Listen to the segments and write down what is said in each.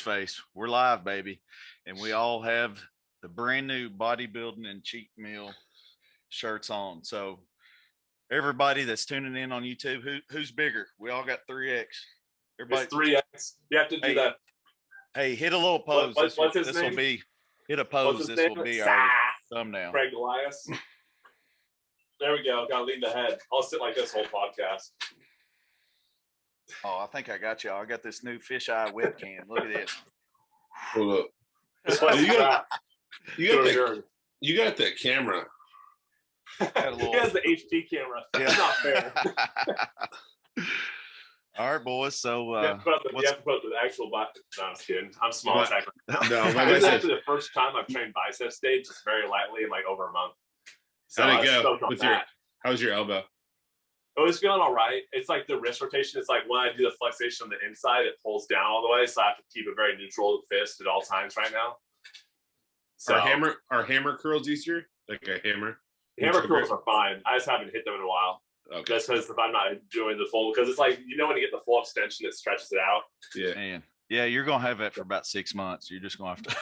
Face. We're live, baby. And we all have the brand new Bodybuilding and Cheat Meal shirts on. So everybody that's tuning in on YouTube, who's bigger? We all got 3X. Everybody, it's 3X. You have to do that. Hey, hit a little pose. What's his name? This will be, hit a pose. This will be our thumbnail. Craig Elias. There we go. Gotta lean the head. I'll sit like this whole podcast. Oh, I think I got y'all. I got this new fisheye webcam. Look at this. Hold up. You got that camera. He has the HD camera. That's not fair. All right, boys. So you have to put the actual bicep. No, I'm just kidding. I'm small. No, this is actually the first time I've trained bicep stage just very lightly in like over a month. So how'd it go? How was your elbow? It was feeling all right. It's like the wrist rotation. It's like when I do the flexation on the inside, it pulls down all the way. So I have to keep a very neutral fist at all times right now. So are hammer curls easier? Like a hammer? Hammer curls are fine. I just haven't hit them in a while. Okay. Just because if I'm not doing the full, because it's like, you know, when you get the full extension, it stretches it out. Yeah. Man. Yeah, you're gonna have it for about 6 months. You're just gonna have to.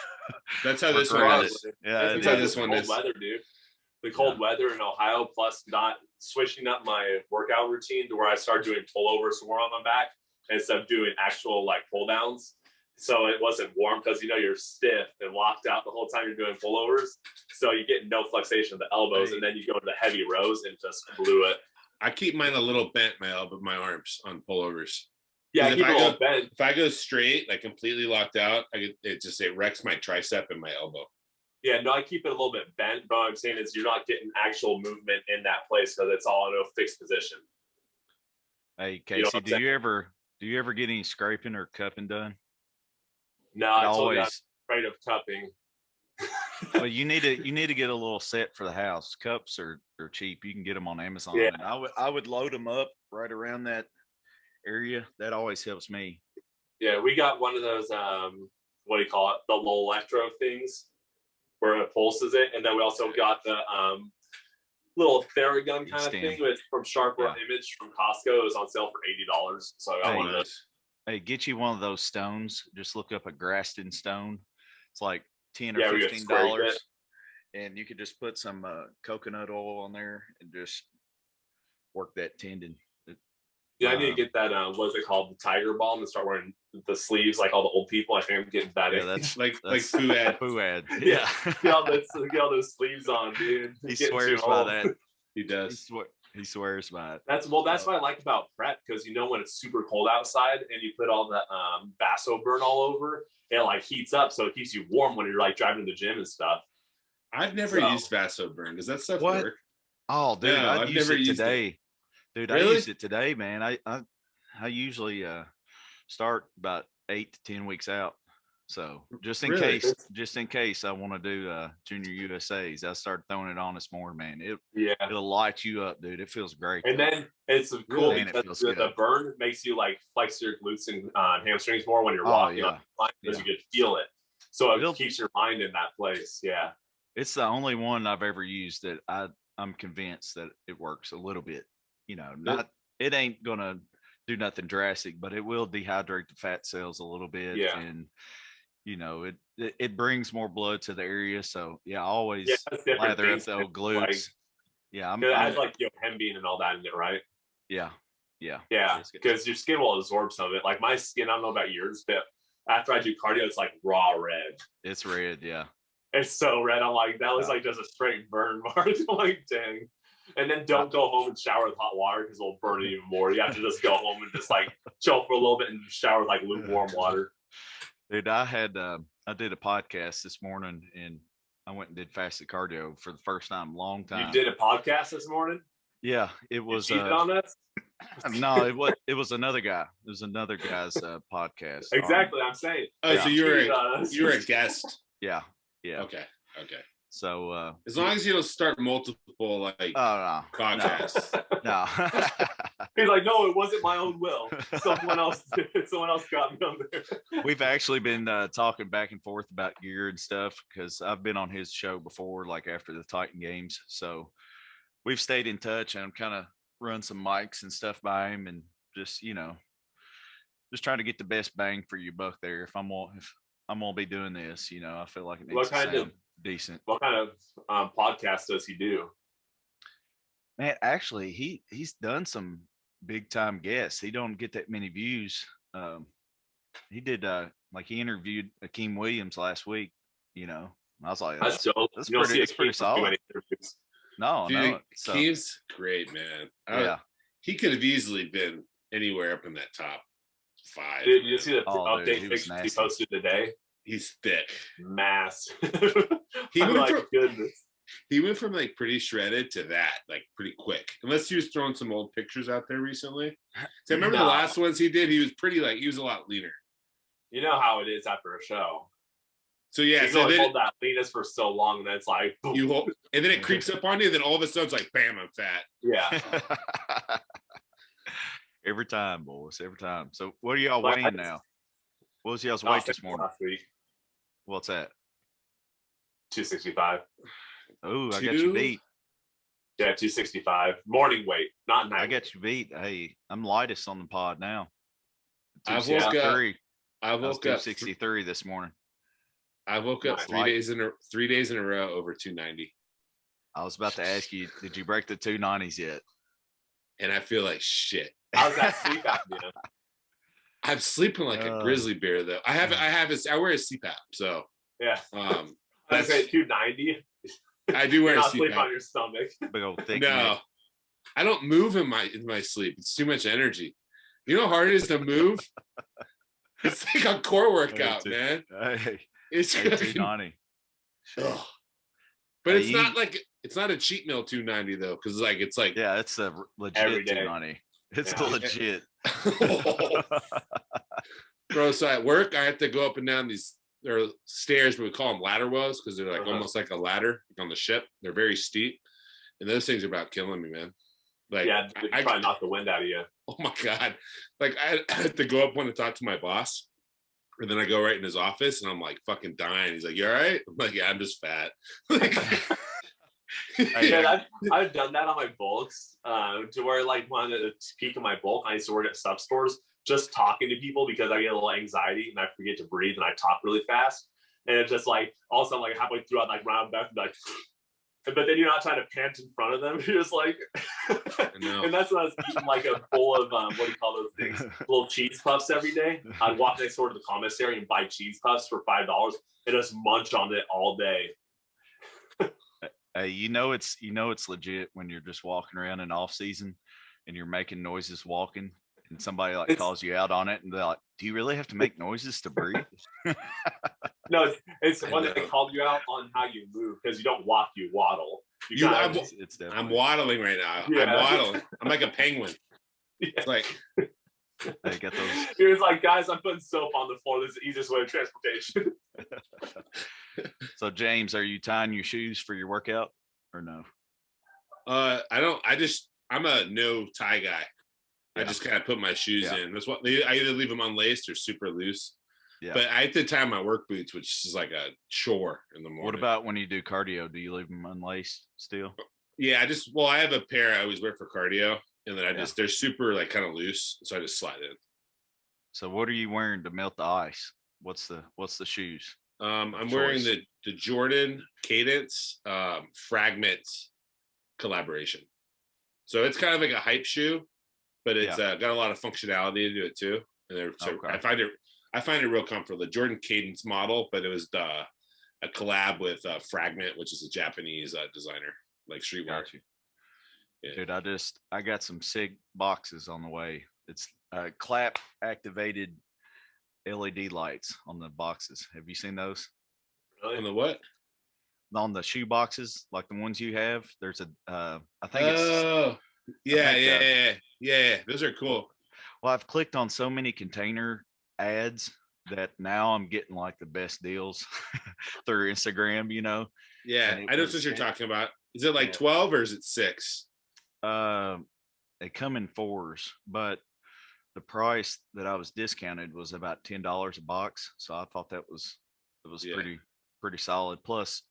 That's how this one is. Yeah, that's how this one is. Weather, dude. The cold weather in Ohio, plus not switching up my workout routine to where I start doing pullovers to warm up my back instead of doing actual like pull downs. So it wasn't warm because you're stiff and locked out the whole time you're doing pullovers. So you get no flexation of the elbows, and then you go to the heavy rows and just blew it. I keep mine a little bent, my arms on pullovers. Yeah, keep it a little bent. If I go straight, like completely locked out, it wrecks my tricep and my elbow. Yeah, no, I keep it a little bit bent, but what I'm saying is you're not getting actual movement in that place because it's all in a fixed position. Hey, Casey, do you ever get any scraping or cupping done? No, I told you I'm afraid of cupping. Well, you need to get a little set for the house. Cups are cheap. You can get them on Amazon. Yeah. And I would load them up right around that area. That always helps me. Yeah, we got one of those what do you call it? The low electro things where it pulses it, and then we also got the little Theragun kind of thing from Sharp Image from Costco. It was on sale for $80, so I got one of those. Hey, get you one of those stones. Just look up a Graston stone. It's like $10 or $15, and you could just put some coconut oil on there and just work that tendon. Yeah, I need to get that. What is it called? The Tiger Balm, and start wearing the sleeves like all the old people. I think I'm getting that. Yeah, that's like Fuad. Fuad. Yeah, get all those sleeves on, dude. He swears by that. He does. He swears by it. That's what I like about prep, because when it's super cold outside and you put all the Vaso burn all over, it like heats up, so it keeps you warm when you're like driving to the gym and stuff. I've never used Vaso burn. Does that stuff work? Oh, dude, no, I've never used it used today. It. Dude, really? I used it today, man. I usually start about 8 to 10 weeks out. So just in case I want to do junior USAs, I started throwing it on this morning, man. It'll light you up, dude. It feels great. And then it's cool because the burn makes you like flex your glutes and hamstrings more when you're walking on the line, because you can feel it. So it keeps your mind in that place. Yeah. It's the only one I've ever used that I'm convinced that it works a little bit. It ain't gonna do nothing drastic, but it will dehydrate the fat cells a little bit. Yeah. And it brings more blood to the area. So I always lather up the old glutes. I like yohimbean and all that in it, right? Yeah. Because your skin will absorb some of it. Like my skin, I don't know about yours, but after I do cardio, it's like raw red. It's red, yeah. It's so red. I'm like, that was like just a straight burn mark. I'm like, dang. And then don't go home and shower with hot water, because it'll burn it even more. You have to just go home and just like chill for a little bit and shower with like lukewarm water. Dude, I did a podcast this morning, and I went and did fasted cardio for the first time in a long time. You did a podcast this morning? Yeah, it was. On us? No, it was another guy. It was another guy's podcast. Exactly, I'm saying. Oh, so you're a guest. Yeah. Okay. So as long as you don't start multiple podcasts. No. He's like, no, it wasn't my own will. Someone else got me on there. We've actually been talking back and forth about gear and stuff, because I've been on his show before, like after the Titan games. So we've stayed in touch, and I'm kind of run some mics and stuff by him, and just just trying to get the best bang for your buck there. If I'm gonna be doing this, I feel like it needs What to kind of sound decent. What kind of podcast does he do? Man, actually, he's done some big time guests. He don't get that many views. He did like he interviewed Akeem Williams last week. I was like, That's dope. that's You don't see pretty, that's pretty Akeem do solid. any interviews. No, Dude, no. So Keem's great, man. yeah. He could have easily been anywhere up in that top 5. Dude, you see the Oh, dude, update he was pictures he nasty. posted today? He's thick. Mass. He I'm went like, from- goodness. He went from like pretty shredded to that, like pretty quick. Unless he was throwing some old pictures out there recently. So I remember the last ones he did, he was pretty he was a lot leaner. You know how it is after a show. So yeah, You can only hold that leanness for so long, and then it's like boom. you hold, and then it creeps up on you, and then all of a sudden it's like, bam, I'm fat. Yeah. Every time, boys. Every time. So what are y'all Like, weighing now? What was y'all's weight this morning? Last week, What's that? 265. Oh, I got you beat. Yeah, 265. Morning weight, not night. I got you beat. Hey, I'm lightest on the pod now. I woke 263. I woke up 263 this morning. I woke up Nice. 3 days in a row over 290. I was about to ask you, did you break the 290s yet? And I feel like shit. How's that sleep apnea? I'm sleeping like a grizzly bear though. I wear a CPAP, so Yeah. That's say 290. I do wear a Not sleep CPAP. on your stomach. Big old thick No, neck. I don't move in my sleep. It's too much energy. You know how hard it is to move? It's like a core workout, man. Hey, It's hey, fucking- 290. Ugh. But it's not a cheat meal 290 though, because it's like Yeah, it's a Every legit day. 290. It's Yeah. legit. Bro, so at work I have to go up and down these stairs, but we call them ladder woes because they're like almost like a ladder on the ship. They're very steep, and those things are about killing me, man. Like, Yeah, I try to knock the wind out of you. oh my god, like I had to go up one to talk to my boss, and then I go right in his office, and I'm like fucking dying. He's like, "You all right?" I'm like, "Yeah, I'm just fat." Like, Yeah, I've done that on my bulks to where like when at the peak of my bulk, I used to work at sub stores, just talking to people because I get a little anxiety and I forget to breathe and I talk really fast. And it's just like all of a sudden like halfway through I'm like round back and like but then you're not trying to pant in front of them. You're just like and that's when I was eating like a bowl of what do you call those things? Little cheese puffs every day. I'd walk next door to the commissary and buy cheese puffs for $5 and just munch on it all day. Hey, it's legit when you're just walking around in off season and you're making noises walking and somebody calls you out on it and they're like, do you really have to make noises to breathe? No, it's when they called you out on how you move because you don't walk, you waddle. I'm waddling right now. Yeah. I'm waddling. I'm like a penguin. Yeah. It's like They got those. He was like, guys, I'm putting soap on the floor. This is the easiest way of transportation. So James, are you tying your shoes for your workout or no? I don't. I'm a no tie guy. Yeah. I just kind of put my shoes in. That's what I either leave them unlaced or super loose. Yeah. But I have to tie my work boots, which is like a chore in the morning. What about when you do cardio? Do you leave them unlaced still? Yeah, I have a pair I always wear for cardio, and then they're super like kind of loose, so I just slide in. So what are you wearing to melt the ice? What's the shoes? I'm wearing the Jordan Cadence Fragments collaboration. So it's kind of like a hype shoe, but it's got a lot of functionality to do it too. And I find it real comfortable. The Jordan Cadence model, but it was a collab with Fragment, which is a Japanese designer, like streetwear. Got you. Yeah. Dude, I got some SIG boxes on the way. It's clap activated LED lights on the boxes. Have you seen those? Really? On the what? On the shoe boxes, like the ones you have. There's I think yeah. Those are cool. Well, I've clicked on so many container ads that now I'm getting like the best deals through Instagram, Yeah, I know what you're talking about. Is it like 12 or is it 6? They come in 4s, but the price that I was discounted was about $10 a box. So I thought it was pretty solid. Plus,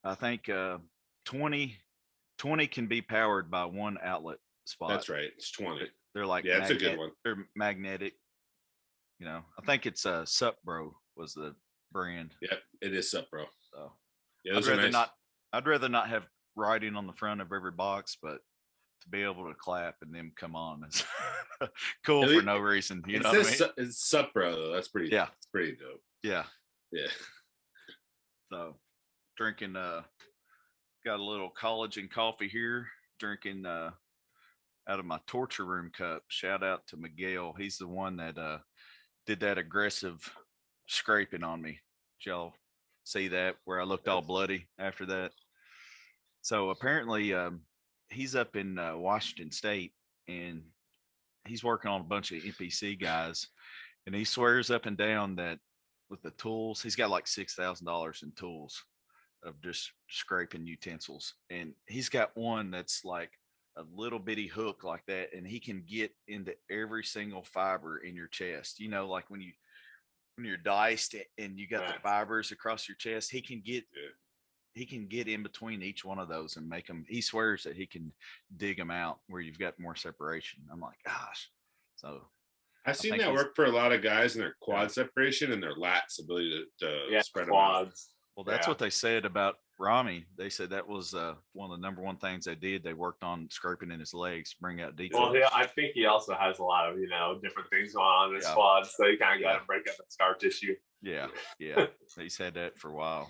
I think 20 can be powered by one outlet spot. That's right. It's 20. They're like it's a good one. They're magnetic. I think it's Sup Bro was the brand. Yep, it is Sup Bro. So Yeah, I'd those are rather nice. not. I'd rather not have writing on the front of every box, but to be able to clap and them come on is cool At for least- no reason. You It know what I says mean? It's Sup Bro though. That's pretty. Yeah. It's pretty dope. Yeah. Yeah. So drinking, got a little collagen coffee here. Drinking out of my torture room cup. Shout out to Miguel. He's the one that did that aggressive scraping on me. Did y'all see that where I looked all bloody after that? So apparently, he's up in Washington State and he's working on a bunch of NPC guys, and he swears up and down that with the tools, he's got like $6,000 in tools of just scraping utensils, and he's got one that's like a little bitty hook like that, and he can get into every single fiber in your chest. Like when you're diced and you got the fibers across your chest, he can get in between each one of those and make them. He swears that he can dig them out where you've got more separation. I'm like, gosh. So I've seen that work for a lot of guys in their quad separation and their lats ability to spread quads. Them out. Well, that's what they said about Rami. They said that was one of the number one things they did. They worked on scraping in his legs, bring out details. Well, yeah, I think he also has a lot of different things going on in his quads, so he kind of got to break up the scar tissue. Yeah, he's had that for a while.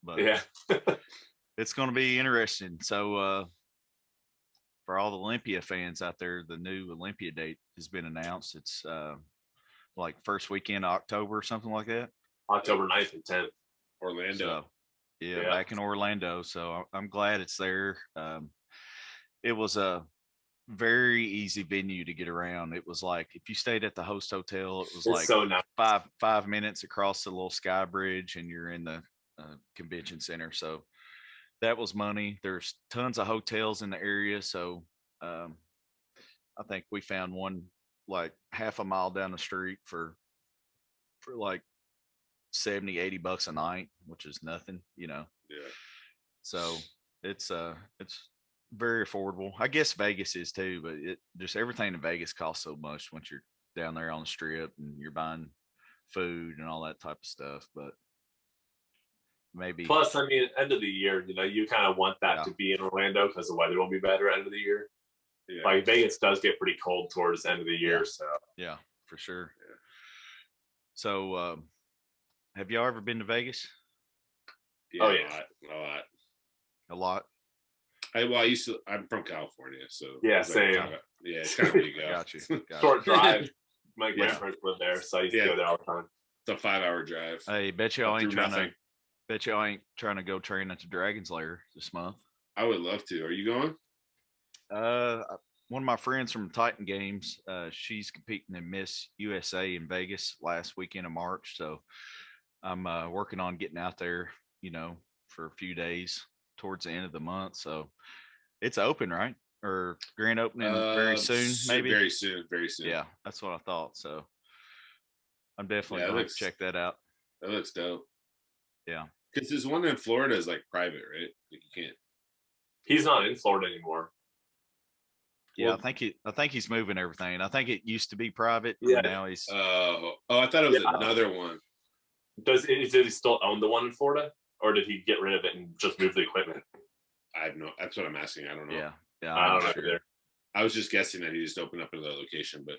But it's going to be interesting. So for all the Olympia fans out there, the new Olympia date has been announced. It's like first weekend of October or something like that. October 9th and 10th. Orlando. So, back in Orlando. So I'm glad it's there. It was a very easy venue to get around. It was like if you stayed at the host hotel, it was like so nice. 5 minutes across the little sky bridge, and you're in the convention center. So that was money. There's tons of hotels in the area. So I think we found one like half a mile down the street for like $70-$80 a night, which is nothing, So it's very affordable. I guess Vegas is too, but it just everything in Vegas costs so much once you're down there on the strip and you're buying food and all that type of stuff. But maybe plus, I mean, end of the year, you kind of want that to be in Orlando because the weather will be better end of the year. Yeah. Like Vegas does get pretty cold towards the end of the year, so yeah, for sure. Yeah. So have y'all ever been to Vegas? Yeah, a lot. I'm from California, so same. It's kind of where you go. Got you. Short drive. My grandparents live there, so I used to go there all the time. It's a 5-hour drive. Hey, bet y'all ain't trying to go train at the Dragon's Lair this month. I would love to. Are you going? One of my friends from Titan Games, she's competing in Miss USA in Vegas last weekend of March, so I'm working on getting out there, for a few days towards the end of the month. So it's open, right? Or grand opening very soon, maybe? Very soon. Yeah, that's what I thought. So I'm definitely going to check that out. That looks dope. Yeah. Because this one in Florida is like private, right? Like you can't. He's not in Florida anymore. Yeah, I think he's moving everything. I think it used to be private. Yeah. Now he's. I thought it was another one. Does he still own the one in Florida, or did he get rid of it and just move the equipment? I have no. That's what I'm asking. I don't know. Yeah. I don't know either. I was just guessing that he just opened up another location, but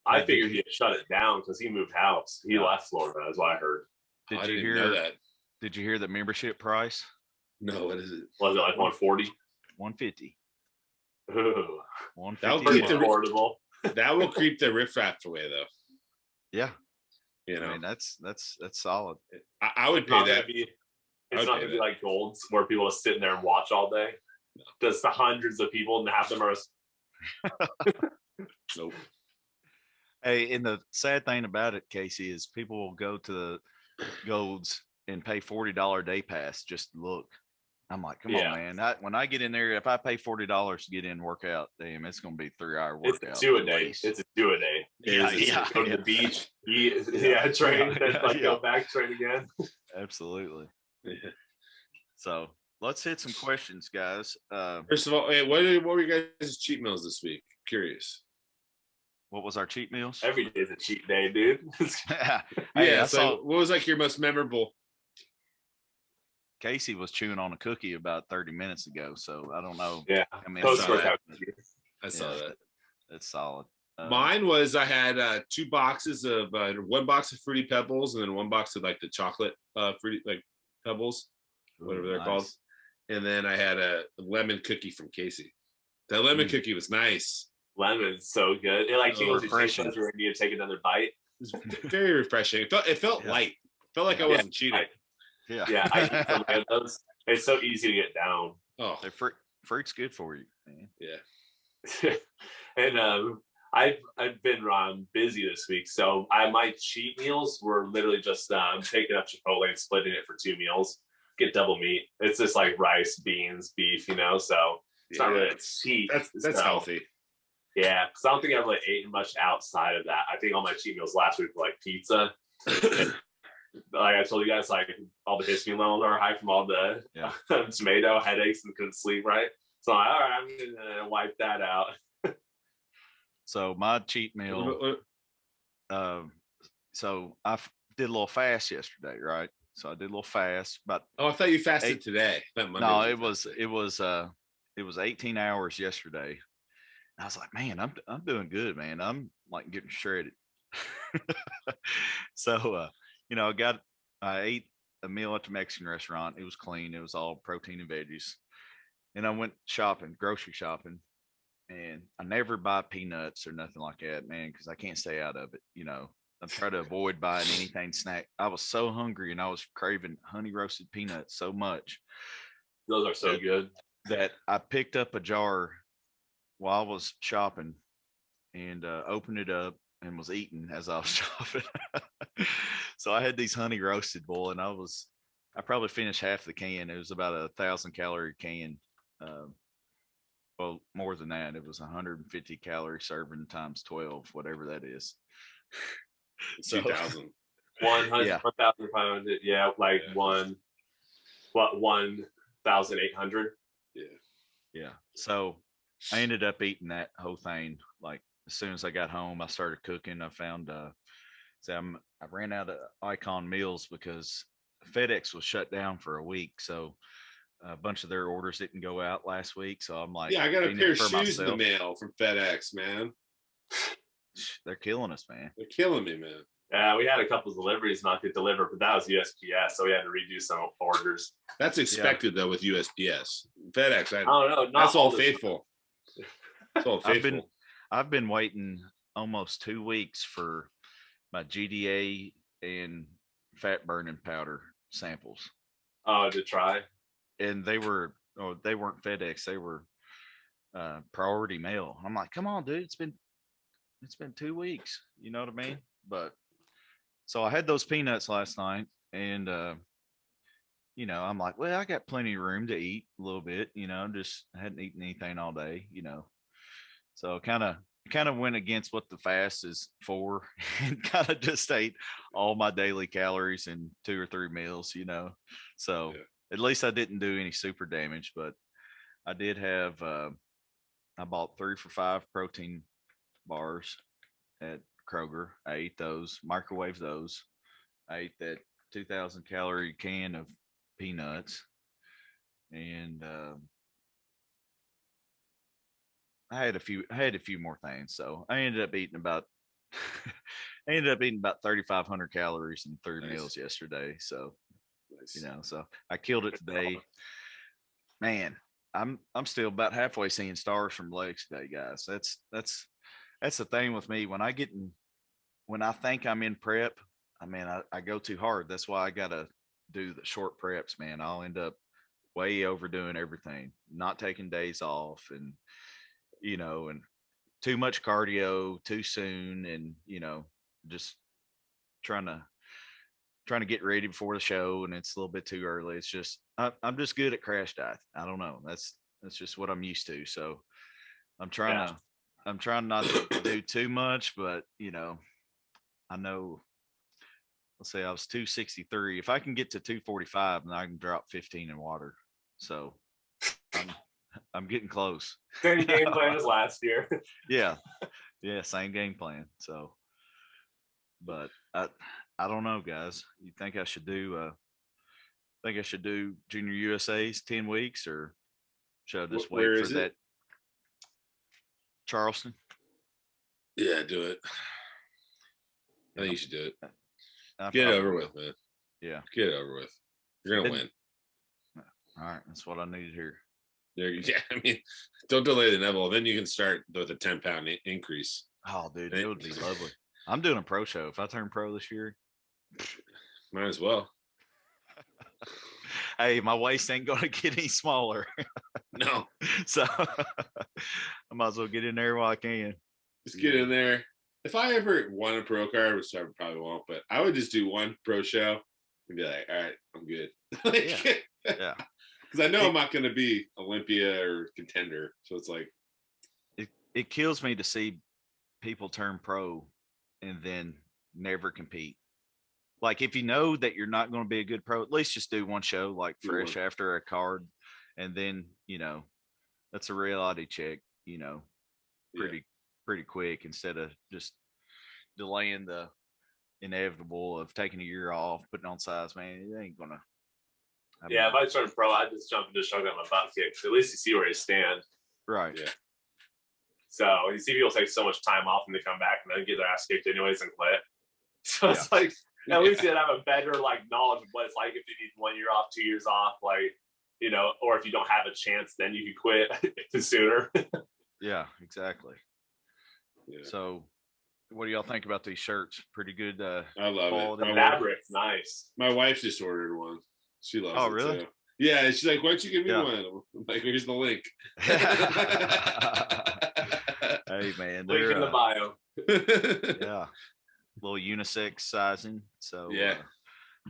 I figured he had shut it down because he moved house. He left Florida. That's what I heard. Did you hear that? Did you hear the membership price? No. What is it? Was it like 140? 150. Ooh. 150. Affordable. That will creep the riffraff away, though. Yeah. I mean, that's solid. I would pay that. It's not gonna be like Gold's where people are sitting there and watch all day. No. Just the hundreds of people and half of them are. Nope. Hey, and the sad thing about it, Casey, is people will go to the Gold's and pay $40 day pass just to look. I'm like, come on, man. When I get in there, if I pay $40 to get in and work out, damn, it's going to be 3-hour workout. It's a do-a-day. Yeah. Go to the beach, train, then go back, train again. Absolutely. Yeah. So let's hit some questions, guys. First of all, hey, what were you guys' cheat meals this week? Curious. What was our cheat meals? Every day is a cheat day, dude. Hey, yeah. So what was like your most memorable? Casey was chewing on a cookie about 30 minutes ago, so I don't know. Yeah. I mean, I saw that. That's solid. Mine was I had 2 boxes of 1 box of Fruity Pebbles and then 1 box of like the chocolate fruity like Pebbles, whatever they're called, and then I had a lemon cookie from Casey. That lemon cookie was nice. Lemon's so good. It like tingles your taste buds when you take another bite. It was very refreshing. It felt light. It felt like I wasn't cheating. Yeah, I eat some of those. It's so easy to get down. Oh, fruit's good for you, man. Yeah. And I've been busy this week, so my cheat meals were literally just taking up Chipotle and splitting it for 2 meals. Get double meat. It's just like rice, beans, beef, so it's not really a cheat. That's healthy. Yeah, because I don't think I've really eaten much outside of that. I think all my cheat meals last week were like pizza. Like I told you guys, like all the histamine levels are high from all the tomato headaches and couldn't sleep right. So I'm like, all right, I'm gonna wipe that out. So my cheat meal. So I did a little fast yesterday, right? So I did a little fast, but I thought you fasted today. No, it was 18 hours yesterday. I was like, man, I'm doing good, man. I'm like getting shredded. So I ate a meal at the Mexican restaurant. It was clean. It was all protein and veggies. And I went grocery shopping, and I never buy peanuts or nothing like that, man, because I can't stay out of it. I try to avoid buying anything snack. I was so hungry and I was craving honey roasted peanuts so much. Those are so good that I picked up a jar while I was shopping and opened it up and was eating as I was shopping. So I had these honey roasted, boy, and I probably finished half the can. It was about 1,000-calorie can. Well, more than that. It was 150 calorie serving times 12, whatever that is. 2,000. 1,500. Yeah, like 1,800. Yeah. So I ended up eating that whole thing. Like as soon as I got home, I started cooking. I found I ran out of Icon meals because FedEx was shut down for a week. So a bunch of their orders didn't go out last week. So I'm like, I got a pair of shoes in the mail from FedEx, man. They're killing us, man. They're killing me, man. Yeah, we had a couple of deliveries not get delivered, but that was USPS, so we had to redo some orders. That's expected though with USPS. FedEx, I don't know. That's all faithful. That's all faithful. I've been waiting almost 2 weeks for my GDA and fat burning powder samples. Oh, to try. And they weren't FedEx. They were priority mail. I'm like, come on, dude. It's been 2 weeks. You know what I mean? But so I had those peanuts last night, and I'm like, well, I got plenty of room to eat a little bit. Just hadn't eaten anything all day. So kind of went against what the fast is for, and kind of just ate all my daily calories in 2 or 3 meals. So at least I didn't do any super damage, but I did have. I bought 3 for $5 protein bars at Kroger. I ate those, microwaved those. I ate that 2,000 calorie can of peanuts, and I had a few more things. So I ended up eating about 3,500 calories in 3 meals yesterday. So so I killed it today. Man, I'm still about halfway seeing stars from legs today, guys. That's the thing with me. When I think I'm in prep, I go too hard. That's why I gotta do the short preps, man. I'll end up way overdoing everything, not taking days off, and and too much cardio too soon, and just trying to get ready before the show, and it's a little bit too early. It's just I'm just good at crash diet. I don't know. That's just what I'm used to. So I'm trying not to do too much, but I know. Let's say I was 263. If I can get to 245, then I can drop 15 in water. So I'm getting close. Same game plan as last year. Yeah. Yeah, same game plan. So, but I don't know, guys. You think I should do Junior USA's 10 weeks, or should I just Where wait for is it? that? Charleston. Yeah, do it. I think you should do it. I Get it over will. with, man. Yeah. Get it over with. You're gonna win. All right, that's what I needed here. Yeah, I mean, don't delay the Neville. Then you can start with a 10-pound increase. Oh, dude, it would be lovely. I'm doing a pro show. If I turn pro this year, might as well. Hey, my waist ain't gonna get any smaller. No. So I might as well get in there while I can. Just get in there. If I ever won a pro card, which I probably won't, but I would just do one pro show and be like, all right, I'm good. Yeah. Because I know I'm not going to be Olympia or contender. So it's like. It kills me to see people turn pro and then never compete. Like, if you know that you're not going to be a good pro, at least just do one show, like fresh after a card. And then, that's a reality check, pretty quick, instead of just delaying the inevitable of taking a year off, putting on size. Man, it ain't gonna. If I turn pro, I'd just jump into shotgun my butt kicks. At least you see where you stand. Right. Yeah. So you see people take so much time off and they come back and then get their ass kicked anyways and quit. So it's like, at least you'd have a better knowledge of what it's like if you need 1 year off, 2 years off, or if you don't have a chance, then you can quit sooner. Yeah, exactly. Yeah. So what do y'all think about these shirts? Pretty good. I love it. The fabric's nice. My wife just ordered one. She loves it. Oh, really? Too. Yeah, she's like, why don't you give me one? I'm like, here's the link. Hey, man. Link in the bio. Yeah. Little unisex sizing. So yeah.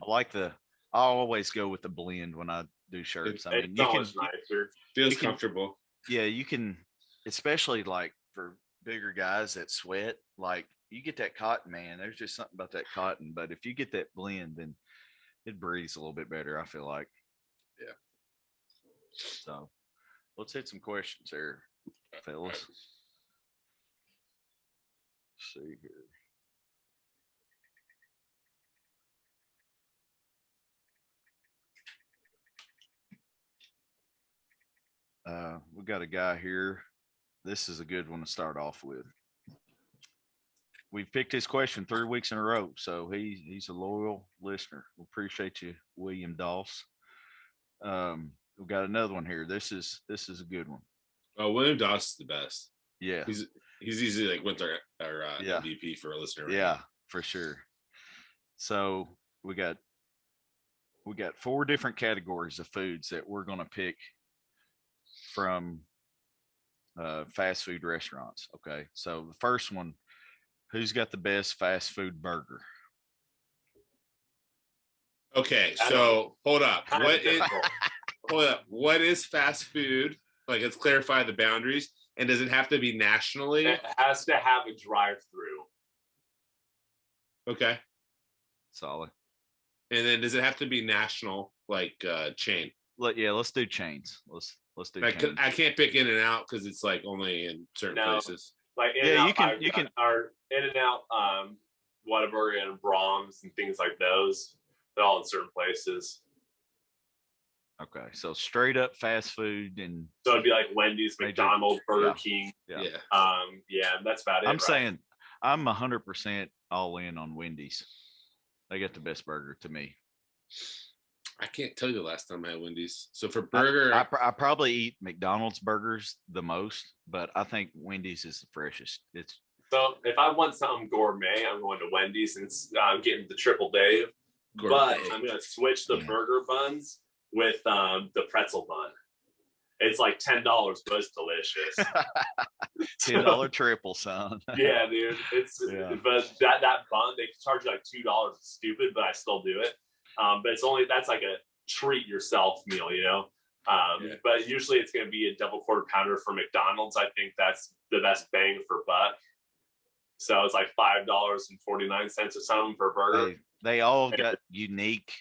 I always go with the blend when I do shirts. I mean, it's nicer. Feels comfortable. Yeah, you can, especially for bigger guys that sweat, you get that cotton, man. There's just something about that cotton. But if you get that blend, then it breathes a little bit better, I feel like. Yeah. So let's hit some questions here, fellas. Let's see here. We got a guy here. This is a good one to start off with. We've picked his question 3 weeks in a row, so he's a loyal listener. We appreciate you, William Doss. We've got another one here. This is a good one. Oh, William Doss is the best. Yeah, he's easily went our MVP for a listener. Right yeah, for sure. So we got 4 different categories of foods that we're going to pick from fast food restaurants. Okay, so the first one, who's got the best fast food burger? Okay, so hold up. What is fast food? Let's clarify the boundaries. And does it have to be nationally? It has to have a drive-through. Okay. Solid. And then does it have to be national, chain? Let's do chains. Let's do chains. I can't pick In-N-Out because it's only in certain places. You can. Our In-N-Out, Whataburger, and Brahms and things like those. They're all in certain places. Okay, so straight up fast food, and so it'd be like Wendy's, McDonald's, Burger King. Yeah. That's about it. I'm saying I'm 100% all in on Wendy's. They got the best burger to me. I can't tell you the last time I had Wendy's. So for burger, I probably eat McDonald's burgers the most, but I think Wendy's is the freshest. So if I want something gourmet, I'm going to Wendy's, and I'm getting the Triple Dave. Gourmet. But I'm going to switch the burger buns with the pretzel bun. It's like $10, but it's delicious. $10 triple, son. Yeah, dude. But that bun, they charge you $2. It's stupid, but I still do it. But that's like a treat yourself meal, But usually it's going to be a double quarter pounder for McDonald's. I think that's the best bang for buck. So it's $5.49 or something per burger. They all got unique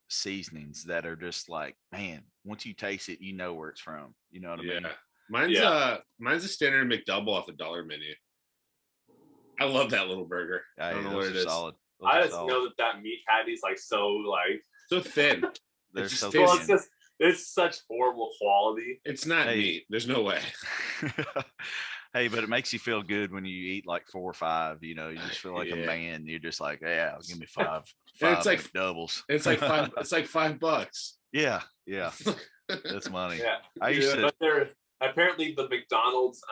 seasonings that are just like, man, once you taste it, you know where it's from. You know what I mean? Mine's a standard McDouble off the dollar menu. I love that little burger. I don't know what it is. Solid. I just know that meat patty is like so thin. They're so thin. It's such horrible quality. It's not meat. There's no way. Hey, but it makes you feel good when you eat like 4 or 5. You know, you just feel like a man. You're just like, yeah, give me 5. It's like doubles. It's like $5. It's like $5. Yeah. That's money. Yeah. I used to. But there, apparently, the McDonald's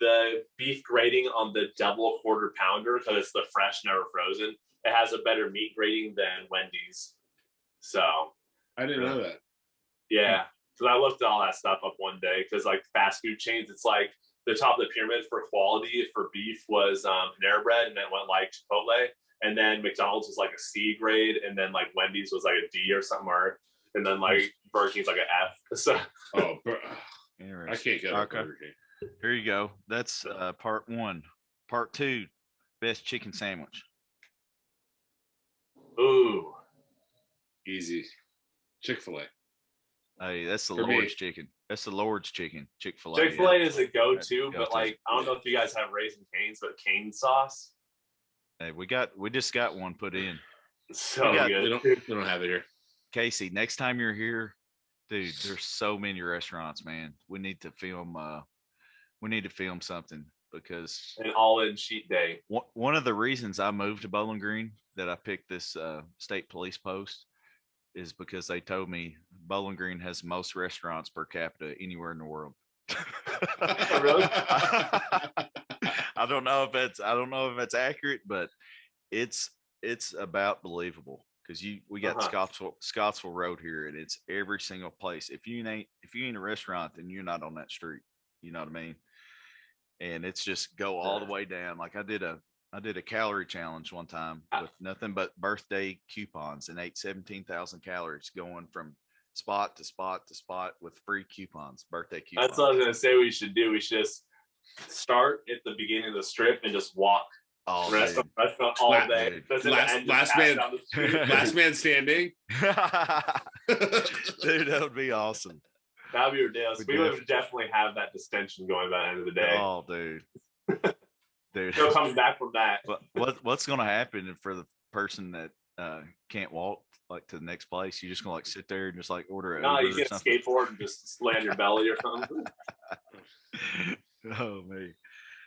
the beef grating on the double quarter pounder, because it's the fresh, never frozen, it has a better meat grating than Wendy's. So I didn't know that. Yeah. So I looked all that stuff up one day, because like fast food chains, it's like the top of the pyramid for quality for beef was Panera Bread, and then it went like Chipotle, and then McDonald's was like a C grade, and then like Wendy's was like a D or something, and then like Burger King's like an F. So I can't go to Burger King. Here you go. That's part 1. Part 2, best chicken sandwich. Ooh, easy. Chick-fil-A. Hey, that's the Lord's chicken. That's the Lord's chicken. Chick-fil-A. Chick-fil-A is a go-to, but like I don't know if you guys have Raising Cane's, but cane sauce. Hey, we just got one put in. So good. We don't have it here. Casey, next time you're here, dude, there's so many restaurants, man. We need to film. We need to film something, because an all-in cheat day. One of the reasons I moved to Bowling Green, that I picked this state police post, is because they told me Bowling Green has most restaurants per capita anywhere in the world. Really? I don't know if that's accurate, but it's about believable, because we got Scottsville Road here, and it's every single place. If you ain't a restaurant, then you're not on that street. You know what I mean? And it's just go all the way down. Like I did a calorie challenge one time with nothing but birthday coupons, and ate 17,000 calories going from spot to spot to spot with free coupons, birthday coupons. That's what I was gonna say. We should do. We should just start at the beginning of the strip and just walk restaurant all day. Last man standing. Dude, that would be awesome. That'd be ridiculous. We would definitely have that distension going by the end of the day. Oh, dude. Dude. Still coming back from that. What's going to happen for the person that can't walk like to the next place? You're just going to like sit there and just like order it. No, you get a skateboard and just lay on your belly or something. Oh, me.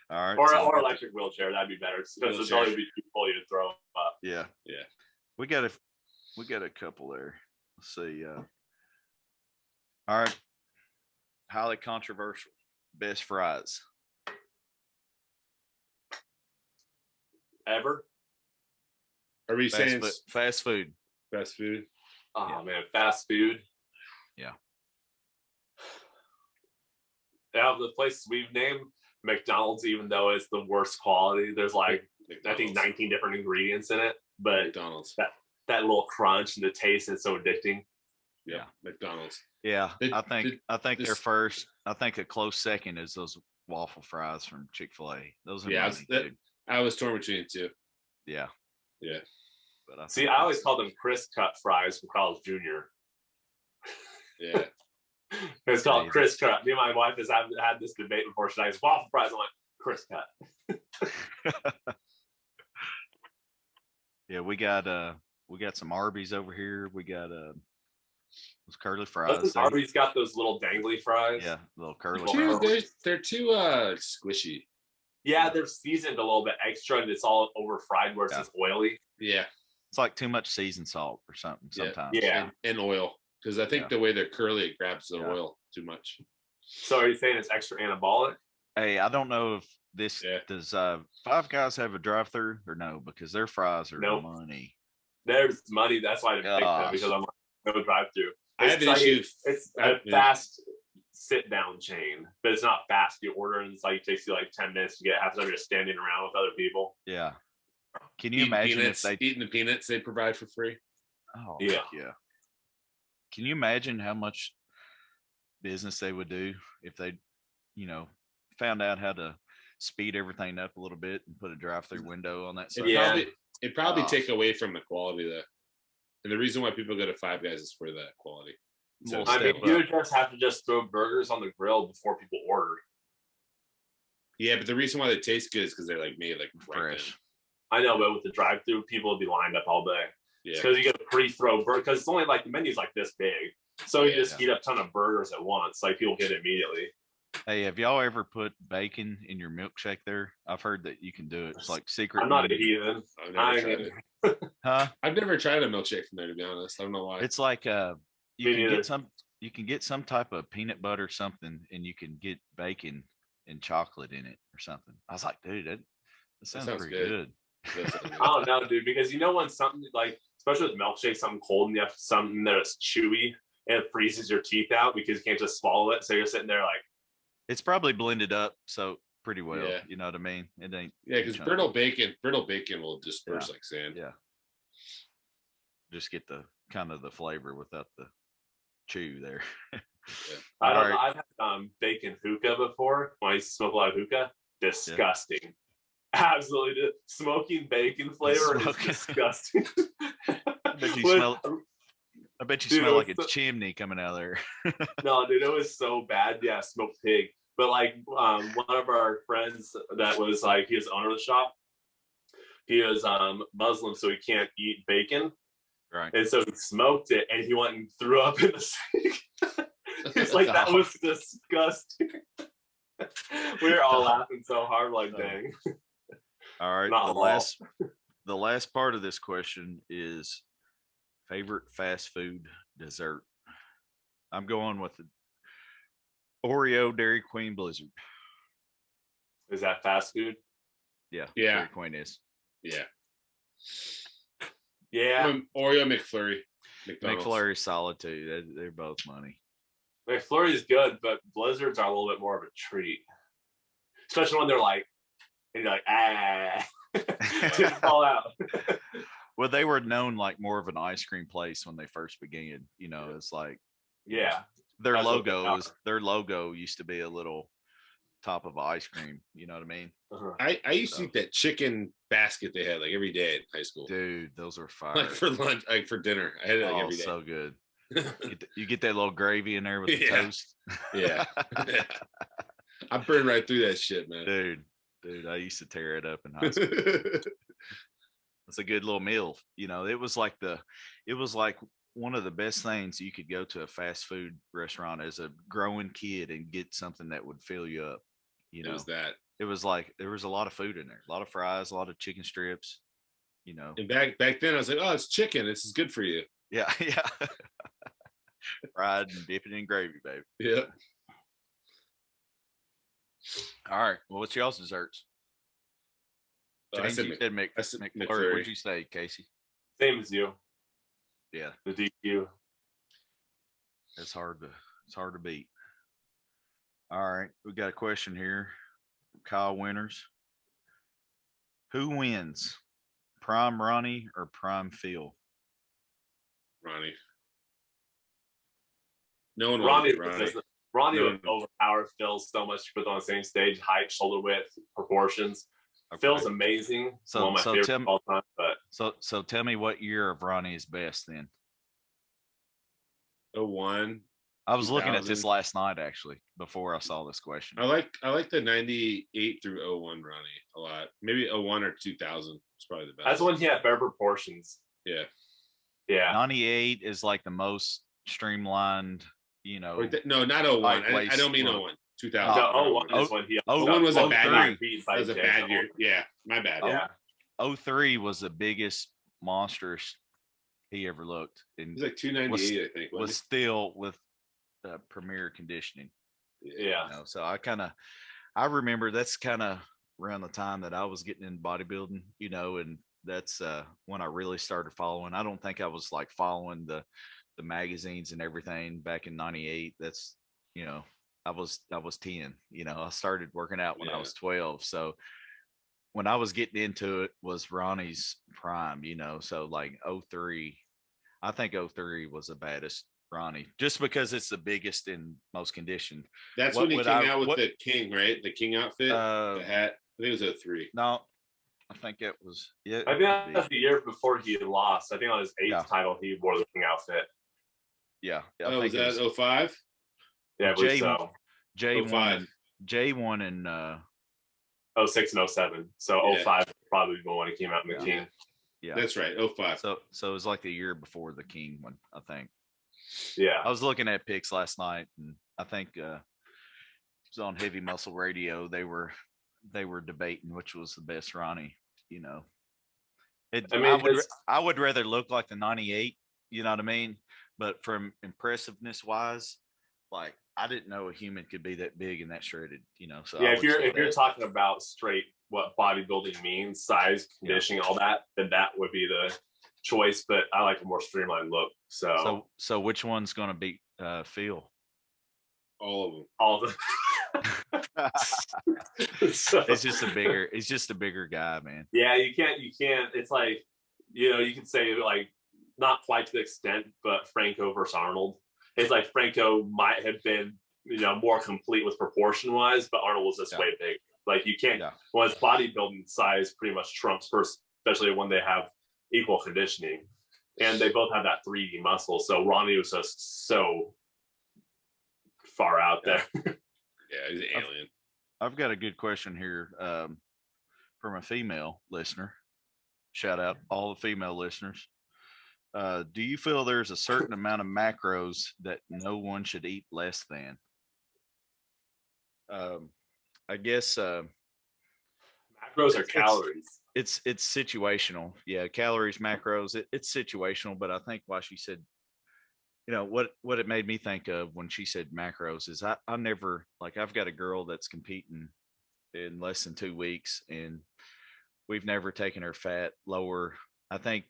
All right. Or electric wheelchair. That'd be better, because it's always be too full you to throw up. Yeah. We got a couple there. Let's see. All right. Highly controversial. Best fries ever. Are we saying fast food? Fast food. Oh man, fast food. Yeah. Out of the places we've named, McDonald's, even though it's the worst quality, there's like I think 19 different ingredients in it, but McDonald's, that little crunch and the taste is so addicting. Yeah, McDonald's. Yeah, I think they're first. I think a close second is those waffle fries from Chick-fil-A. Those are I was torn between the two. Yeah. But I always called them Chris cut fries from Carl's Jr. Yeah. It's called Chris cut. Me and my wife has had this debate before. Should I use waffle fries? I'm like, Chris cut. Yeah, we got some Arby's over here. We got those curly fries. Arby's got those little dangly fries. Yeah, little curly fries. They're too squishy. Yeah, they're seasoned a little bit extra, and it's all over fried where it's just oily. Yeah. It's like too much seasoned salt or something sometimes. Yeah. And oil. Because I think the way they're curly, it grabs the oil too much. So are you saying it's extra anabolic? Hey, I don't know if this does Five Guys have a drive-through or no, because their fries are money. There's money. That's why I didn't pick them, because I'm like, no drive-through. I have an issue. It's a fast sit-down chain, but it's not fast. You order and it's like it takes you like 10 minutes to get half the time you're standing around with other people. Yeah. Can you imagine if they eating the peanuts they provide for free? Oh yeah. Can you imagine how much business they would do if they, found out how to speed everything up a little bit and put a drive-through window on that side? It'd probably take away from the quality though. And the reason why people go to Five Guys is for that quality. So, I mean, you just have to just throw burgers on the grill before people order. Yeah, but the reason why they taste good is because they're like made like fresh. I know, but with the drive-through, people will be lined up all day. Yeah, because you get a pre-throw burger. Because it's only like the menu's like this big, so you just heat up a ton of burgers at once. Like people get it immediately. Hey, have y'all ever put bacon in your milkshake there? I've heard that you can do it. It's like secret. I'm not a heathen. I've never tried it. Huh? I've never tried a milkshake from there, to be honest. I don't know why. It's like you can get some type of peanut butter or something, and you can get bacon and chocolate in it or something. I was like, dude, that sounds pretty good. I don't know, dude, because when something like, especially with milkshake, something cold and you have something that's chewy and it freezes your teeth out because you can't just swallow it. So you're sitting there like, it's probably blended up so pretty well. Yeah. You know what I mean? It ain't. Yeah, because brittle bacon will disperse like sand. Yeah. Just get the kind of the flavor without the chew there. I've had bacon hookah before when I used to smoke a lot of hookah. Disgusting. Yeah. Absolutely, smoking bacon flavor is disgusting. I bet you smell like a chimney coming out of there. No, dude, it was so bad. Yeah, smoked pig. But like one of our friends that was like, he was owner of the shop. He was Muslim, so he can't eat bacon. Right. And so he smoked it, and he went and threw up in the sink. He's like, that was disgusting. We were all laughing so hard, like, dang. All right. The last part of this question is favorite fast food dessert. I'm going with the Oreo Dairy Queen Blizzard. Is that fast food? Yeah. Dairy Queen is. Yeah. Yeah. Oreo McFlurry. McFlurry's solid too. They're both money. McFlurry is good, but Blizzards are a little bit more of a treat. Especially when they're like, and you're like, didn't fall out. Well, they were known like more of an ice cream place when they first began. You know, it's like, their logo used to be a little top of ice cream. You know what I mean? I used to eat that chicken basket they had like every day in high school. Dude, those were fire. Like for lunch, like for dinner. I had it like every day. So good. You get that little gravy in there with the toast. Yeah. I burned right through that shit, man. Dude, I used to tear it up in high school. It's a good little meal. You know, it was like one of the best things you could go to a fast food restaurant as a growing kid and get something that would fill you up. You know, it was like there was a lot of food in there, a lot of fries, a lot of chicken strips. You know, and back then I was like, oh, it's chicken. This is good for you. Yeah. Fried and dip it in gravy, baby. Yeah. All right. Well, what's y'all's desserts? I said McFlurry. What'd you say, Casey? Same as you. Yeah. The DQ. It's hard to beat. All right. We got a question here. Kyle Winters. Who wins? Prime Ronnie or Prime Phil? Ronnie. No one Ronnie would overpower Phil so much to put on the same stage, height, shoulder width, proportions. Okay. Phil's amazing. One of my favorites of all time. But so tell me what year of Ronnie is best then. 01. I was looking at this last night actually before I saw this question. I like the 98 through 01 Ronnie a lot. Maybe 01 or 2000 is probably the best. That's when he had better proportions. Yeah. 98 is like the most streamlined, you know. No, not 01. I don't mean 01. 2000. No, 01 is when he. 01 was a bad year. It was a bad year. Yeah, my bad. Yeah. 03 was the biggest monstrous he ever looked. And it was like 298, I think. Was still with premier conditioning. Yeah. You know, so I remember that's kind of around the time that I was getting in bodybuilding, you know, and that's when I really started following. I don't think I was like following the magazines and everything back in 98. That's, you know, I was 10, you know, I started working out when I was 12. So when I was getting into it was Ronnie's prime, you know, so like 03, I think 03 was the baddest Ronnie, just because it's the biggest and most conditioned. That's when he came out with the King, right? The King outfit, the hat. I think it was 03. No, I think it was. Yeah, I think that was the year before he lost. I think on his 8th title, he wore the king outfit. Yeah. Oh, was that 05? Yeah, I believe so. Jay won in 06 and 07. So 05 probably when he came out in the king. Yeah, that's right. 05. So it was like the year before the king one, I think. Yeah. I was looking at pics last night, and I think it was on Heavy Muscle Radio. They were debating which was the best Ronnie. You know, I would rather look like the 98. You know what I mean? But from impressiveness wise, like I didn't know a human could be that big and that shredded. You know, so yeah. If you're talking about straight what bodybuilding means, size, conditioning, all that, then that would be the choice. But I like a more streamlined look. So which one's going to beat Phil? All of them. All of them. It's just a bigger guy, man. Yeah, you can't. It's like, you can say like not quite to the extent, but Franco versus Arnold. It's like Franco might have been, more complete with proportion wise, but Arnold was just way big. Like you can't. Well, his bodybuilding size pretty much trumps first, especially when they have equal conditioning, and they both have that 3D muscle. So Ronnie was just so far out there. Yeah, he's an alien. I've got a good question here from a female listener. Shout out all the female listeners. Do you feel there's a certain amount of macros that no one should eat less than? I guess macros are calories. It's situational. Yeah, calories, macros. It's situational, but I think why she said, what it made me think of when she said macros is I never, like, I've got a girl that's competing in less than 2 weeks, and we've never taken her fat lower. I think,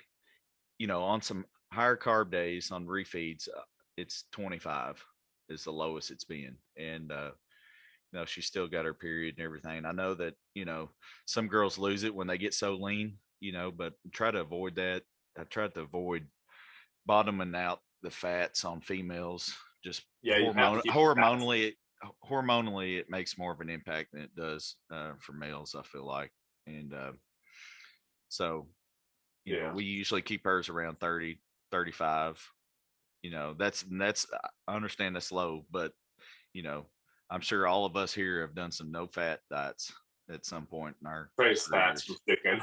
on some higher carb days on refeeds, it's 25 is the lowest it's been. And, she's still got her period and everything. I know that, some girls lose it when they get so lean, but try to avoid that. I tried to avoid bottoming out the fats on females. Just hormonally, it makes more of an impact than it does for males, I feel like. And so, we usually keep hers around 30, 35. That's I understand that's low, but I'm sure all of us here have done some no fat diets at some point in our trace fats for sticking.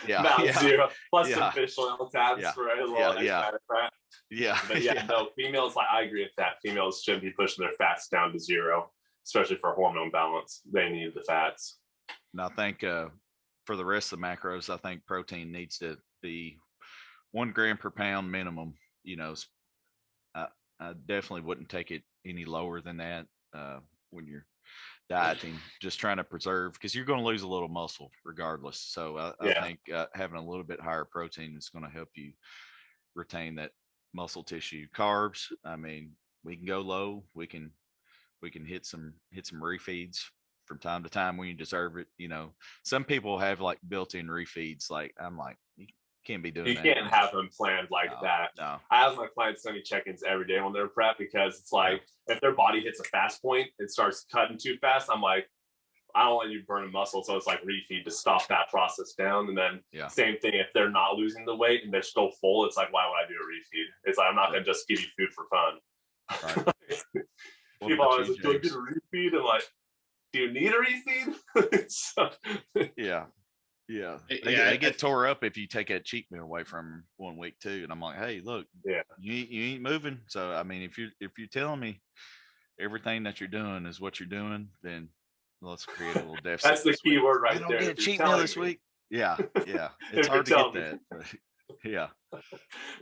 Yeah, about 0 plus some fish oil tabs for a little extra fat. Yeah, but no, females, I agree with that. Females shouldn't be pushing their fats down to 0, especially for hormone balance. They need the fats. And I think for the rest of the macros, I think protein needs to be 1 gram per pound minimum. I definitely wouldn't take it any lower than that when you're dieting, just trying to preserve, because you're going to lose a little muscle regardless. So I think having a little bit higher protein is going to help you retain that muscle tissue. Carbs, I mean, we can go low. We can hit some refeeds from time to time when you deserve it. Some people have like built-in refeeds. Like I'm like, you can't be doing that. You can't have them planned like that. No. I have my clients send me check-ins every day when they're prep, because it's like if their body hits a fast point, it starts cutting too fast. I'm like, I don't want you burning muscle, so it's like refeed to stop that process down. And then same thing, if they're not losing the weight and they're still full, it's like, why would I do a refeed? It's like, I'm not gonna just give you food for fun. Right. People always like, do I get a refeed? I'm like, do you need a refeed? They get tore up if you take a cheat meal away from 1 week too. And I'm like, hey, look, you ain't moving. So I mean, if you're telling me everything that you're doing is what you're doing, then let's create a little deficit. That's the key word right there. Get a cheat meal this week. Yeah. It's hard to get that. But yeah.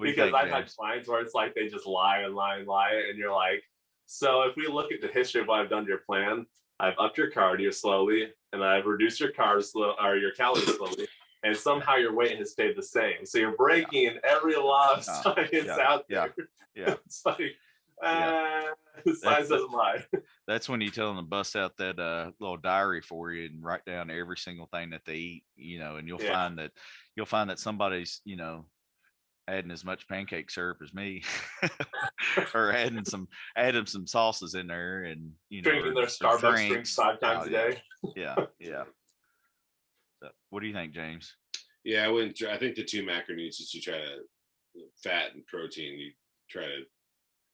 Because I've had clients where it's like they just lie, and you're like, so if we look at the history of what I've done to your plan, I've upped your cardio slowly, and I've reduced your calories slowly, and somehow your weight has stayed the same. So you're breaking every law of science out there. Yeah. It's like, science doesn't lie. That's when you tell them to bust out that little diary for you and write down every single thing that they eat, and you'll find that somebody's, adding as much pancake syrup as me, or adding some sauces in there, and drinking their Starbucks drinks 5 times a day. Yeah. So, what do you think, James? Yeah, I think the two macronutrients is you try to fat and protein. You try to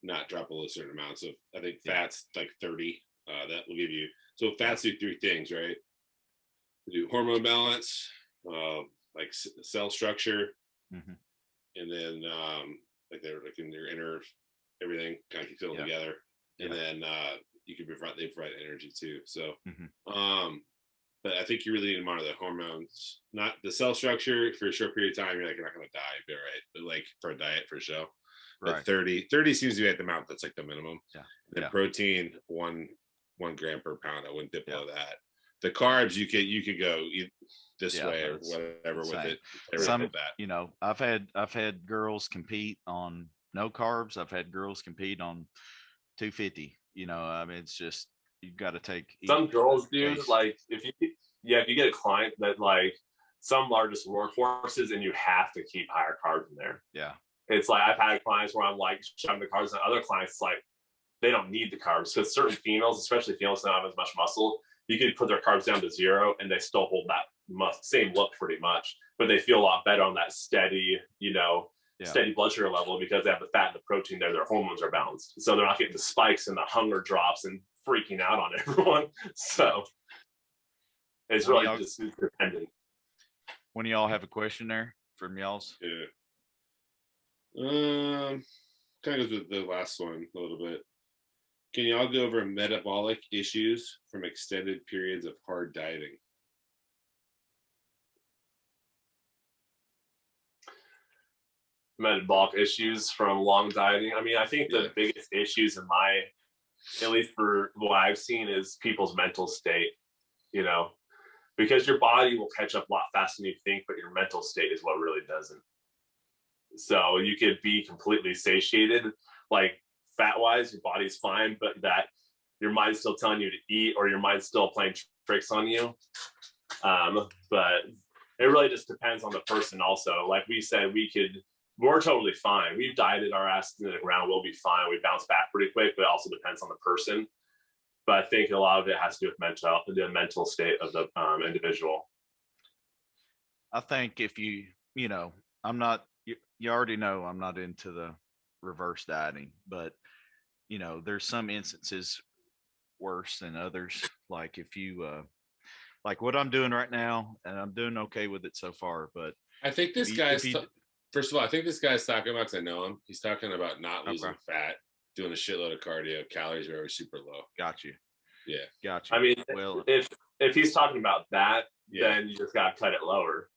not drop below certain amounts of. I think fat's like 30. That will give you. So fats do three things, right? They do hormone balance, like cell structure, and then like they're like in your inner everything kind of keeps it all together, and then they provide energy too. So but I think you really need to monitor the hormones, not the cell structure for a short period of time. You're not going to die, you'll be all right. But like for a diet, for a show. Right. But 30 seems to be at the amount that's like the minimum. Yeah. And protein, 1 gram per pound. I wouldn't dip below that. The carbs, you could go this way or whatever with it. You know, I've had girls compete on no carbs. I've had girls compete on 250. You know, I mean, it's just, you've got to take some girls do like if you get a client that like some are just workhorses and you have to keep higher carbs in there. Yeah. It's like I've had clients where I'm like shoving the carbs, and other clients like they don't need the carbs because certain females, especially females that don't have as much muscle, you could put their carbs down to 0 and they still hold that same look pretty much, but they feel a lot better on that steady, steady blood sugar level because they have the fat and the protein there. Their hormones are balanced, so they're not getting the spikes and the hunger drops and freaking out on everyone. So it's really just dependent. When y'all have a question there from y'all's? Kind of goes with the last one a little bit. Can y'all go over metabolic issues from extended periods of hard dieting? Metabolic issues from long dieting. I mean, I think the biggest issues in at least for what I've seen, is people's mental state, because your body will catch up a lot faster than you think, but your mental state is what really doesn't. So you could be completely satiated, like fat-wise, your body's fine, but that your mind's still telling you to eat, or your mind's still playing tricks on you. But it really just depends on the person also. Like we said, we're totally fine. We've dieted our asses in the ground. We'll be fine. We bounce back pretty quick, but it also depends on the person. But I think a lot of it has to do with the mental state of the individual. I think if you already know I'm not into the reverse dieting, but there's some instances worse than others. Like if you like what I'm doing right now, and I'm doing okay with it so far, but I think this guy's first of all, I think this guy's talking about, because I know him, he's talking about not losing fat, doing a shitload of cardio, calories are always super low. Got you. Yeah. Got you. I mean, well, if he's talking about that, then you just got to cut it lower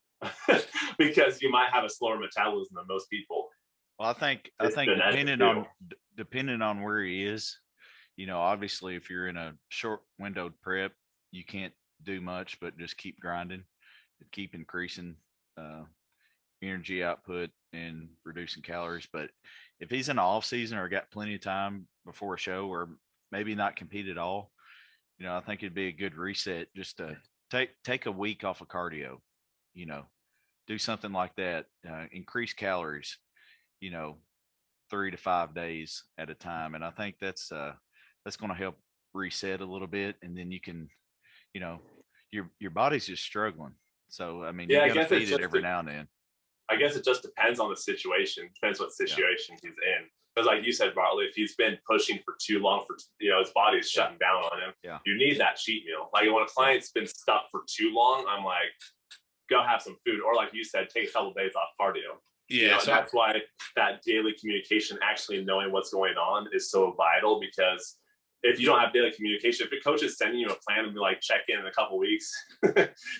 because you might have a slower metabolism than most people. Well, I think depending on where he is, obviously if you're in a short windowed prep, you can't do much but just keep grinding, keep increasing energy output and reducing calories. But if he's in the off season or got plenty of time before a show, or maybe not compete at all, I think it'd be a good reset just to take a week off of cardio, do something like that, increase calories, 3 to 5 days at a time. And I think that's going to help reset a little bit. And then you can, your body's just struggling. So, I mean, you got to feed it every now and then. I guess it just depends on the situation. Depends what situation he's in. Because like you said, Bartley, if he's been pushing for too long, his body's shutting down on him. Yeah. You need that cheat meal. Like when a client's been stuck for too long, I'm like, go have some food. Or like you said, take a couple of days off cardio. Yeah. So that's why that daily communication, actually knowing what's going on, is so vital. Because if you don't have daily communication, if your coach is sending you a plan and be like, check in a couple of weeks,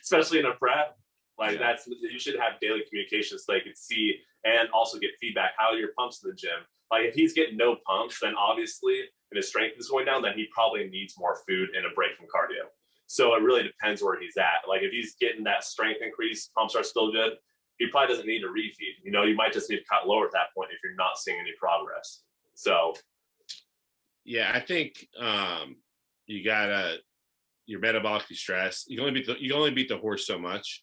especially in a prep, you should have daily communication so they can see and also get feedback. How are your pumps in the gym? Like if he's getting no pumps, then obviously, and his strength is going down, then he probably needs more food and a break from cardio. So it really depends where he's at. Like if he's getting that strength increase, pumps are still good, he probably doesn't need a refeed. You might just need to cut lower at that point if you're not seeing any progress. So yeah, I think you gotta, you're metabolically stressed. You can only beat the horse so much.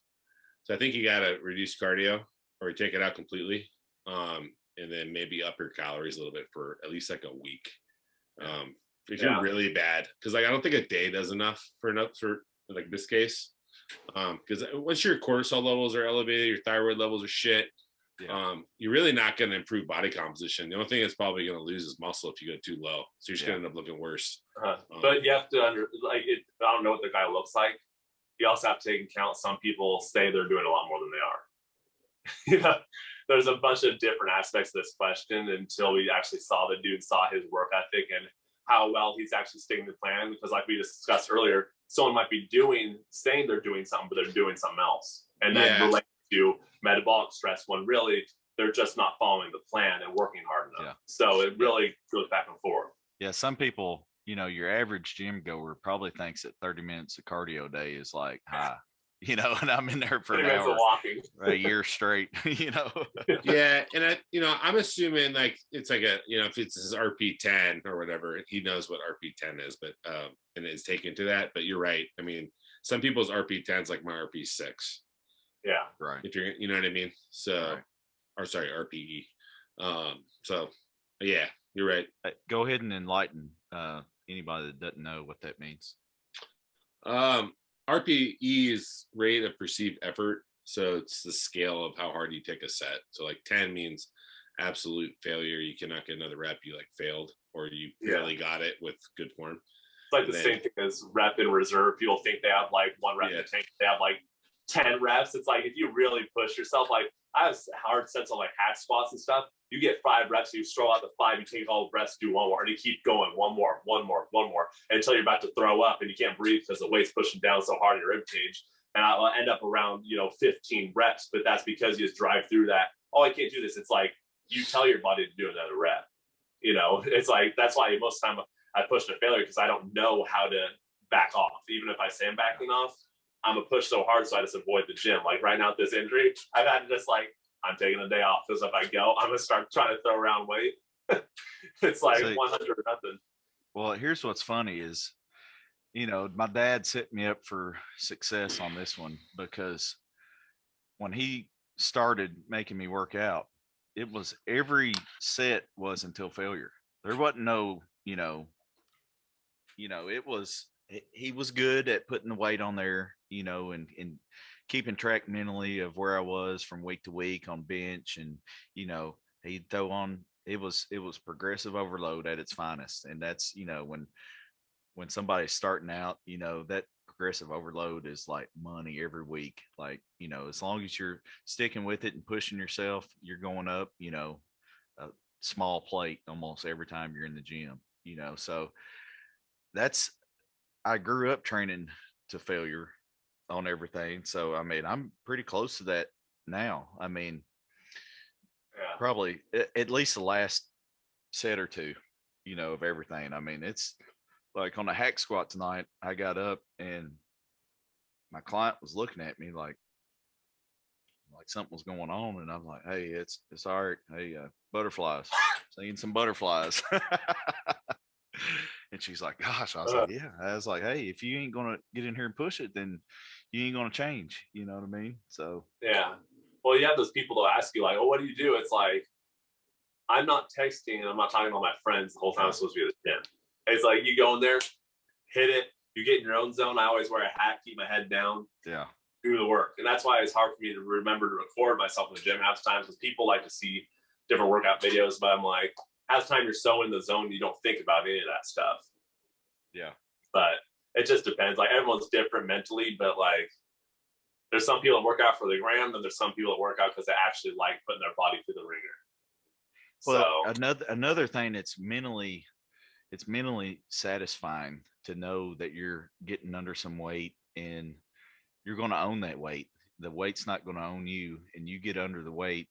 So I think you gotta reduce cardio or take it out completely, and then maybe up your calories a little bit for at least like a week. If you're really bad, because like I don't think a day does enough for like this case. Because once your cortisol levels are elevated, your thyroid levels are shit. You're really not going to improve body composition. The only thing that's probably going to lose is muscle if you go too low. So you're just going to end up looking worse. But you have to I don't know what the guy looks like. You also have to take into account some people say they're doing a lot more than they are. You know, there's a bunch of different aspects of this question until we actually saw the dude, saw his work ethic and how well he's actually sticking to the plan. Because like we discussed earlier, someone might be saying they're doing something, but they're doing something else. And then relate to metabolic stress when really they're just not following the plan and working hard enough. So it really goes back and forth. Yeah, some people, you know, your average gym goer probably thinks that 30 minutes of cardio a day is like high, you know, and I'm in there for an hour, a year straight, you know. Yeah, and I'm assuming like it's like if it's his RP10 or whatever, he knows what RP10 is, but and is taken to that. But you're right. I mean, some people's RP10 is like my RP6. Yeah, right. If you're, you know what I mean. So, or sorry, RPE. So yeah, you're right. Go ahead and enlighten anybody that doesn't know what that means. RPE is rate of perceived effort. So it's the scale of how hard you take a set. So like 10 means absolute failure. You cannot get another rep. You like failed, or you barely got it with good form. It's like the same thing as rep in reserve. People think they have like one rep in the tank. They have like 10 reps. It's like, if you really push yourself, like I have hard sets on like hack squats and stuff. You get 5 reps, you throw out the 5, you take all the breaths, do one more, and you keep going, one more, until you're about to throw up and you can't breathe because the weight's pushing down so hard in your rib cage. And I'll end up around, 15 reps, but that's because you just drive through that. Oh, I can't do this. It's like, you tell your body to do another rep. It's like, that's why most of the time I push to failure, because I don't know how to back off. Even if I say I'm backing off, I'm gonna push so hard, so I just avoid the gym. Like right now with this injury, I've had to just like, I'm taking a day off, because if I go, I'm gonna start trying to throw around weight. It's like 100 or nothing. Well, here's what's funny is, my dad set me up for success on this one, because when he started making me work out, it was every set was until failure. There wasn't no, it was, he was good at putting the weight on there, and keeping track mentally of where I was from week to week on bench. And, he'd throw on, it was progressive overload at its finest. And that's, when somebody's starting out, that progressive overload is like money every week. Like, as long as you're sticking with it and pushing yourself, you're going up, a small plate almost every time you're in the gym, so I grew up training to failure on everything. So, I mean, I'm pretty close to that now. I mean, probably at least the last set or two, of everything. I mean, it's like on a hack squat tonight, I got up and my client was looking at me like something was going on. And I'm like, hey, it's all right. Hey, butterflies, seeing some butterflies. And she's like, gosh. I was like, yeah. I was like, hey, if you ain't gonna get in here and push it, then you ain't gonna change. You know what I mean? So yeah. Well, you have those people that ask you like, oh, what do you do? It's like, I'm not texting and I'm not talking to my friends the whole time I'm supposed to be at the gym. It's like, you go in there, hit it, you get in your own zone. I always wear a hat, keep my head down, do the work. And that's why it's hard for me to remember to record myself in the gym half the time, because people like to see different workout videos, but I'm like, half the time you're so in the zone, you don't think about any of that stuff. Yeah. But it just depends. Like, everyone's different mentally, but like, there's some people that work out for the gram, and there's some people that work out because they actually like putting their body through the ringer. Well, so another thing that's mentally satisfying to know that you're getting under some weight and you're going to own that weight. The weight's not going to own you, and you get under the weight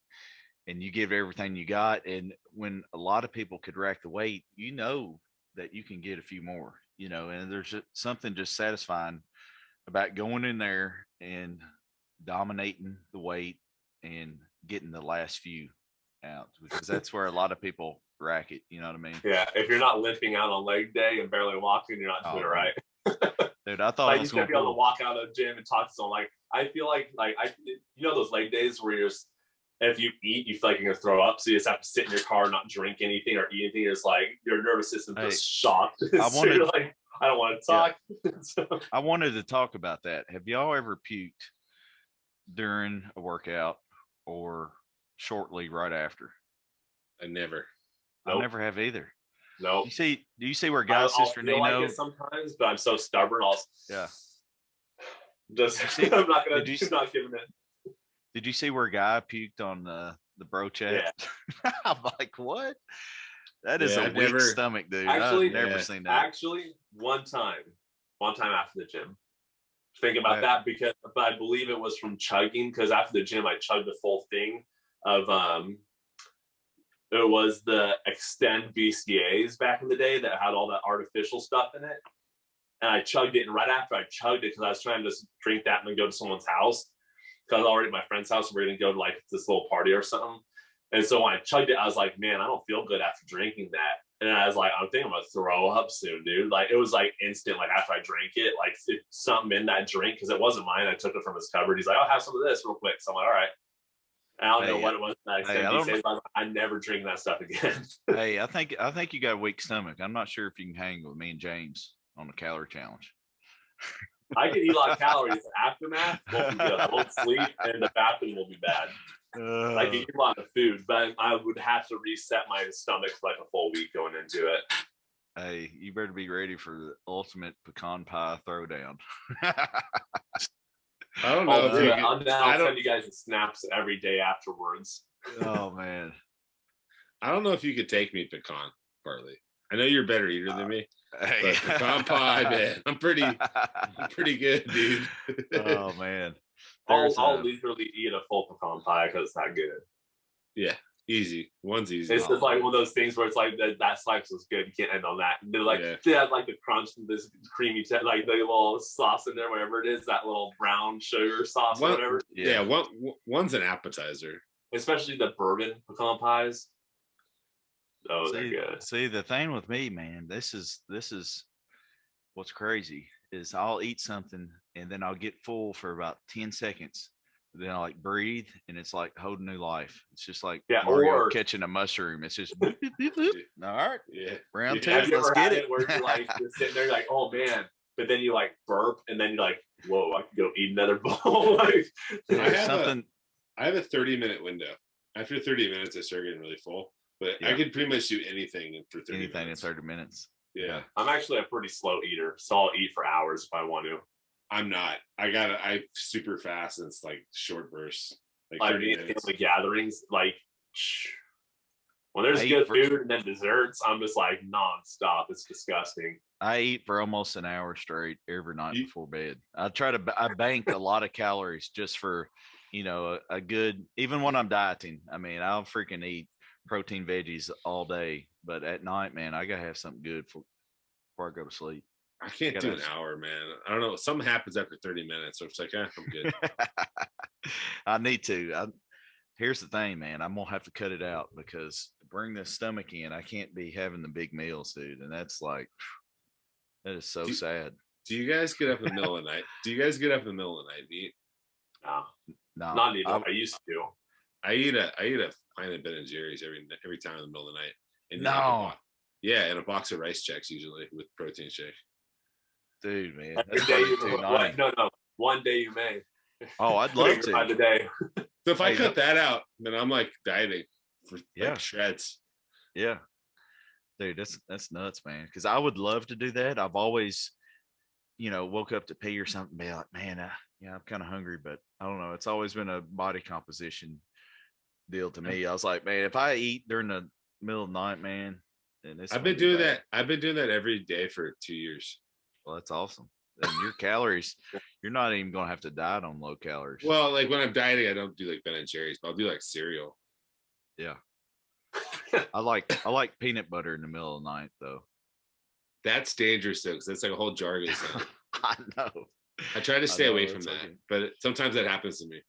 and you give everything you got. And when a lot of people could rack the weight, that you can get a few more, and there's something just satisfying about going in there and dominating the weight and getting the last few out, because that's where a lot of people rack it. You know what I mean? Yeah. If you're not limping out on leg day and barely walking, you're not doing it right. Dude, I thought like, you should be able to walk out of the gym and talk to someone. Like, I feel like those leg days where you're just, if you eat, you feel like you're gonna throw up, so you just have to sit in your car and not drink anything or eat anything. It's like your nervous system just shocked. I I don't want to talk. So, I wanted to talk about that. Have y'all ever puked during a workout or shortly right after? I never. I never have either. No. Do you see where guys, Sister I'll feel Nino? like it sometimes, but I'm so stubborn. Yeah. I'm not giving it. Did you see where Guy puked on the bro chat? Yeah. I'm like, what? That is a weak stomach, dude. Actually, I've never seen that. Actually, one time after the gym. Think about that but I believe it was from chugging, because after the gym I chugged the full thing of it was the Extend BCAAs back in the day that had all that artificial stuff in it. And I chugged it, and right after I chugged it, because I was trying to drink that and then go to someone's house, because I was already at my friend's house, and we are gonna go to like this little party or something. And so when I chugged it, I was like, man, I don't feel good after drinking that. And I was like, I think I'm gonna throw up soon, dude. Like, it was like instant. Like, after I drank it, like something in that drink, because it wasn't mine. I took it from his cupboard. He's like, I'll have some of this real quick. So I'm like, all right. And I don't know what it was. I never drink that stuff again. Hey, I think you got a weak stomach. I'm not sure if you can hang with me and James on the calorie challenge. I can eat a lot of calories. Aftermath won't be good. I won't sleep, and the bathroom will be bad. I can eat a lot of food, but I would have to reset my stomach for like a full week going into it. Hey, you better be ready for the ultimate pecan pie throwdown. I don't know. I'll send you guys the snaps every day afterwards. Oh man, I don't know if you could take me pecan, Bartley. I know you're a better eater than me, but pecan pie, man, I'm pretty good, dude. Oh man, I'll literally eat a full pecan pie because it's that good. Yeah, easy. One's easy. It's just like one of those things where it's like that slice was good. You can't end on that. And they're like, they have like the crunch and this creamy, like the little sauce in there, whatever it is, that little brown sugar sauce or whatever. Yeah, one's an appetizer. Especially the bourbon pecan pies. Oh, they're good. See, the thing with me, man, this is what's crazy is I'll eat something and then I'll get full for about 10 seconds. Then I like breathe and it's like holding new life. It's just like Mario catching a mushroom. It's just boop, boop, boop, boop. All right. Yeah. Round two. Have you let's ever get had it. Where you're like you're sitting there like, oh man, but then you like burp and then you're like, whoa, I could go eat another bowl. Like, I have a 30-minute window. After 30 minutes I start getting really full. But I could pretty much do anything for 30 minutes. Anything in 30 minutes. Yeah. I'm actually a pretty slow eater, so I'll eat for hours if I want to. I'm not. I'm super fast and it's like short bursts. Like 30 minutes. Family gatherings, like when there's good food and then desserts, I'm just like nonstop. It's disgusting. I eat for almost an hour straight every night before bed. I bank a lot of calories just for, a good, even when I'm dieting. I mean, I'll freaking eat protein veggies all day, but at night, man, I gotta have something good before I go to sleep. I can't do an hour, man. I don't know. Something happens after 30 minutes, so it's like, I'm good. I need to. Here's the thing, man. I'm gonna have to cut it out because to bring this stomach in, I can't be having the big meals, dude. And that's like, that is so sad. Do you guys get up in the middle of the night? And eat? No, not even. I used to. I eat a pint of Ben and Jerry's every time in the middle of the night. And and a box of rice checks usually with protein shake. Dude, man, that's no. One day you may. Oh, I'd love to. By the day. So if I cut that out, then I'm like dieting for like shreds. Yeah, dude, that's nuts, man. Because I would love to do that. I've always, woke up to pee or something, be like, man, I'm kind of hungry, but I don't know. It's always been a body composition deal to me. I was like, man, if I eat during the middle of the night, man, then I've been doing that. I've been doing that every day for 2 years. Well, that's awesome. And your calories, you're not even gonna have to diet on low calories. Well, like when I'm dieting, I don't do like Ben and Jerry's, but I'll do like cereal. Yeah. I like peanut butter in the middle of the night though. That's dangerous though, because that's like a whole jargon. I know. I try to stay away from that, but sometimes that happens to me.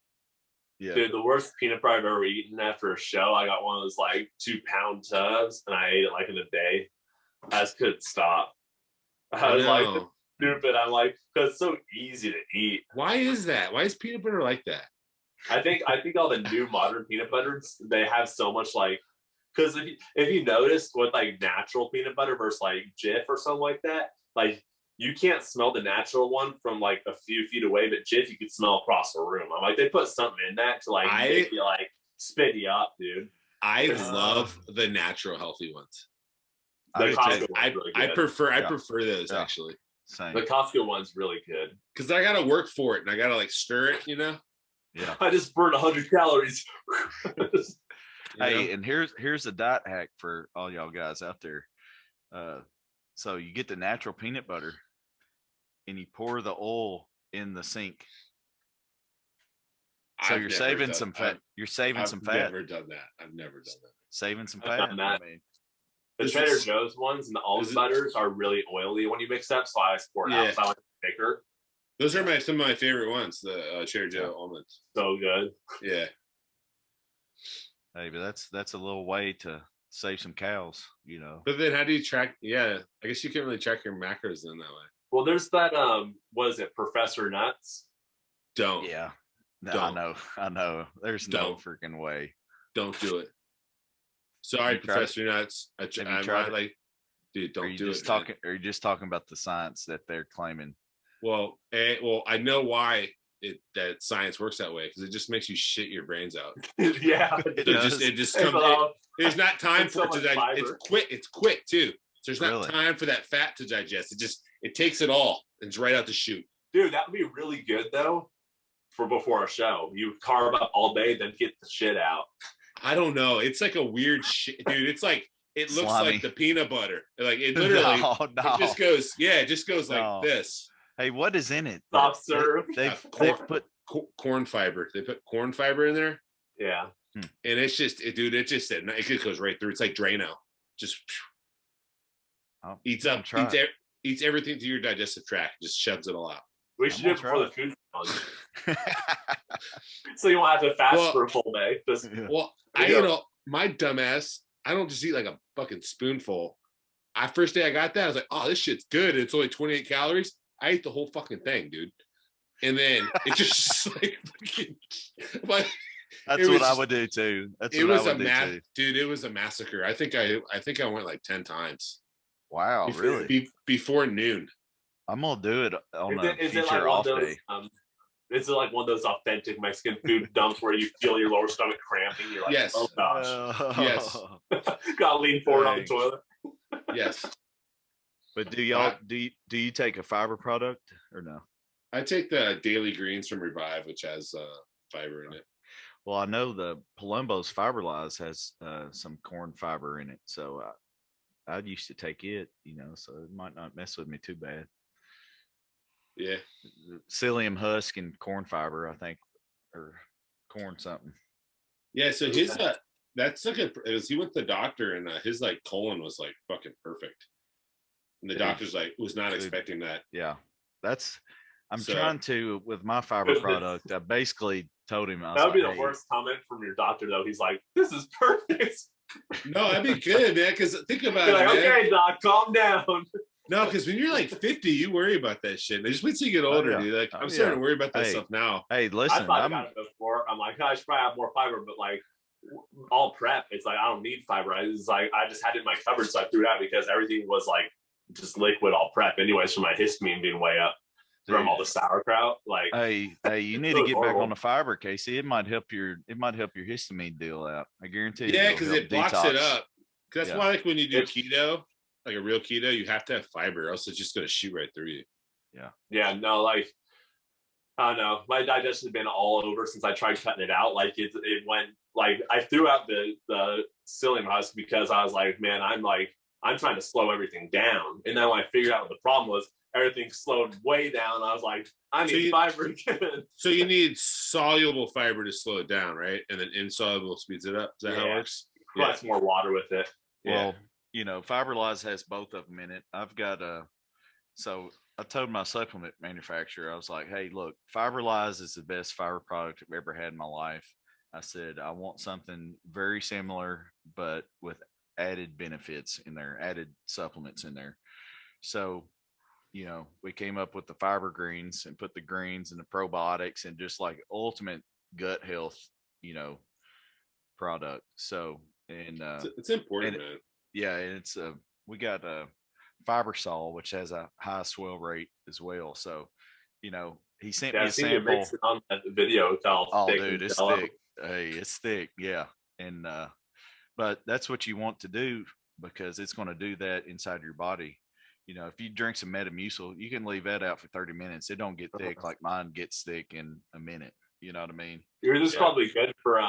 Yeah. Dude, the worst peanut butter I've ever eaten after a show, I got one of those like 2-pound tubs and I ate it like in a day. I just couldn't stop. I was like stupid. I'm like, because it's so easy to eat. Why is that? Why is peanut butter like that? I think all the new modern peanut butters, they have so much like, because if you notice with like natural peanut butter versus like Jif or something like that, like you can't smell the natural one from like a few feet away, but Jif, you could smell across the room. I'm like, they put something in that to like make you like spit you up, dude. I love the natural healthy ones. I prefer those actually. Same. The Costco one's really good because I gotta work for it and I gotta like stir it, you know. Yeah. I just burned 100 calories. Hey, and here's a diet hack for all y'all guys out there. So you get the natural peanut butter and you pour the oil in the sink. So you're saving some fat. You're saving some fat. I've never done that. Saving some fat. I mean, the Trader Joe's ones and the almond butters are really oily when you mix up, so I pour it out. So I like it thicker. Those are some of my favorite ones. The Trader Joe almonds. So good. Yeah. Hey, but that's a little way to save some cows, you know. But then how do you track? Yeah, I guess you can't really track your macros in that way. Well, there's that. What is it, Professor Nuts? Don't. Yeah. No, don't. I know. There's no freaking way. Don't do it. Sorry, Professor Nuts. I'm like, dude, don't do it. Are you just talking about the science that they're claiming? Well, I know why that science works that way because it just makes you shit your brains out. Yeah, it just comes. There's not time for it to digest. It's quick too. So there's not time for that fat to digest. It takes it all and it's right out the chute. Dude, that would be really good though. For before a show, you carb up all day, then get the shit out. I don't know. It's like a weird shit, dude. It's like it looks like the peanut butter. Like it literally, it just goes. Yeah, it just goes like this. Hey, what is in it? Soft serve. They put corn fiber. They put corn fiber in there. Yeah, and it's just, dude. It just goes right through. It's like Drano. Just eats everything to your digestive tract. Just shoves it all out. We should do it before the food challenge. So you won't have to fast for a full day. My dumbass, I don't just eat like a fucking spoonful. First day I got that, I was like, oh, this shit's good. It's only 28 calories. I ate the whole fucking thing, dude. And then it just like that's what I would do too. Dude, it was a massacre. I think I went like 10 times. Wow, really? Before noon. I'm gonna do it on a future off day. Is it like one of those authentic Mexican food dumps where you feel your lower stomach cramping? You're like, yes. Oh gosh. Yes. Gotta lean forward on the toilet. Yes. But do y'all do you take a fiber product or no? I take the Daily Greens from Revive, which has fiber in it. Well, I know the Palumbo's Fiberlize has some corn fiber in it, so I used to take it, you know, so it might not mess with me too bad. Yeah. Psyllium husk and corn fiber, I think, or corn something. Yeah, so that's like he went to the doctor and his like colon was like fucking perfect. And the doctor's like was not expecting that. Yeah. I'm trying to with my fiber product. I basically told him that would be the worst comment from your doctor though. He's like, this is perfect. No, that'd be good, man. Because think about You're it. Like, okay, doc, calm down. No, because when you're like 50, you worry about that shit. Just wait till you get older, dude. Like I'm starting to worry about that stuff now. Hey, listen, I thought about it before. I'm like, I should probably have more fiber, but like all prep, it's like I don't need fiber. It's like I just had it in my cupboard, so I threw it out because everything was like just liquid all prep, anyways, from my histamine being way up from all the sauerkraut. Like, hey, you need to get back on the fiber, Casey. It might help your histamine deal out. I guarantee you. Yeah, because it blocks it up. That's why, like when you do keto. Like a real keto, you have to have fiber, or else it's just gonna shoot right through you. Yeah. Yeah. No, like I don't know. My digestion has been all over since I tried cutting it out. Like it went like I threw out the psyllium husk because I was like, man, I'm trying to slow everything down. And then when I figured out what the problem was, everything slowed way down. I was like, I need fiber again. So you need soluble fiber to slow it down, right? And then insoluble speeds it up. Is that how it works? Plus more water with it. Well, you know, Fiberlize has both of them in it. I've got so I told my supplement manufacturer, I was like, hey, look, Fiberlize is the best fiber product I've ever had in my life. I said, I want something very similar, but with added benefits in there, added supplements in there. So, you know, we came up with the fiber greens and put the greens and the probiotics and just like ultimate gut health, you know, product. So, and it's important, man. Yeah, and it's we got Fibersol, which has a high swell rate as well. So, he sent me I've a seen you sample. mix it on that video. It's all thick, dude, it's jello. thick. Hey, it's thick. Yeah. And, but that's what you want to do because it's going to do that inside your body. If you drink some Metamucil, you can leave that out for 30 minutes. It don't get thick like mine gets thick in a minute. You know what I mean? Yours is probably good for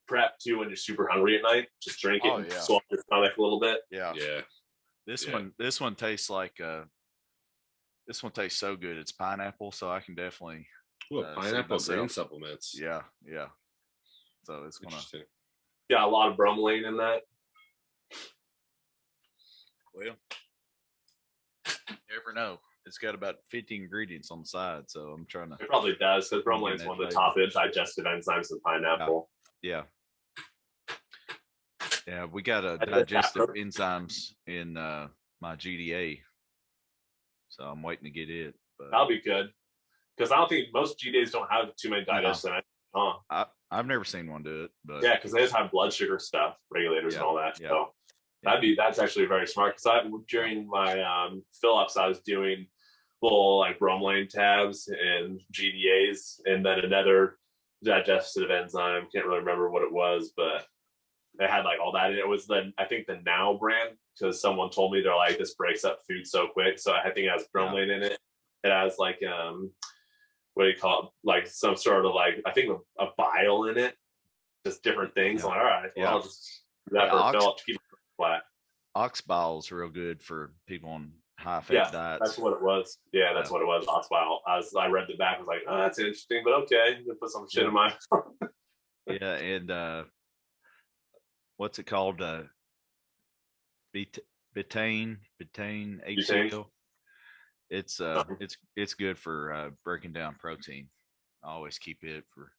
prep too when you're super hungry at night. Just drink it and swallow your stomach a little bit. Yeah. Yeah. This one tastes like this one tastes so good. It's pineapple, so I can definitely pineapple grain supplements. Yeah. So it's gonna got a lot of bromelain in that. Well, you never know. It's got about 50 ingredients on the side, so I'm trying to. It probably does because bromelain is one of the top digestive enzymes in pineapple. Yeah. We got a digestive enzymes in my GDA, so I'm waiting to get it. But that'll be good because I don't think most GDAs don't have too many digestive enzymes. I've never seen one do it, but yeah, because they just have blood sugar stuff, regulators and all that. So that's actually very smart. Because during my fill-ups, I was doing little like bromelain tabs and GDAs, and then another digestive enzyme. Can't really remember what it was, but they had like all that. And it was I think the Now brand, because someone told me they're like, this breaks up food so quick. So I think it has bromelain in it. It has like what do you call it? Like some sort of like, I think a bile in it, just different things. I'm like, all right, well, I'll just do that for fill up to keep it flat. Ox bile is real good for people on high fat diets. That's what it was. Yeah, that's what it was. Ox bile. I read the back. I was like, oh, that's interesting, but okay, I'm gonna put some shit in my. Yeah, and what's it called? Betaine HCl. It's good for breaking down protein. I always keep it for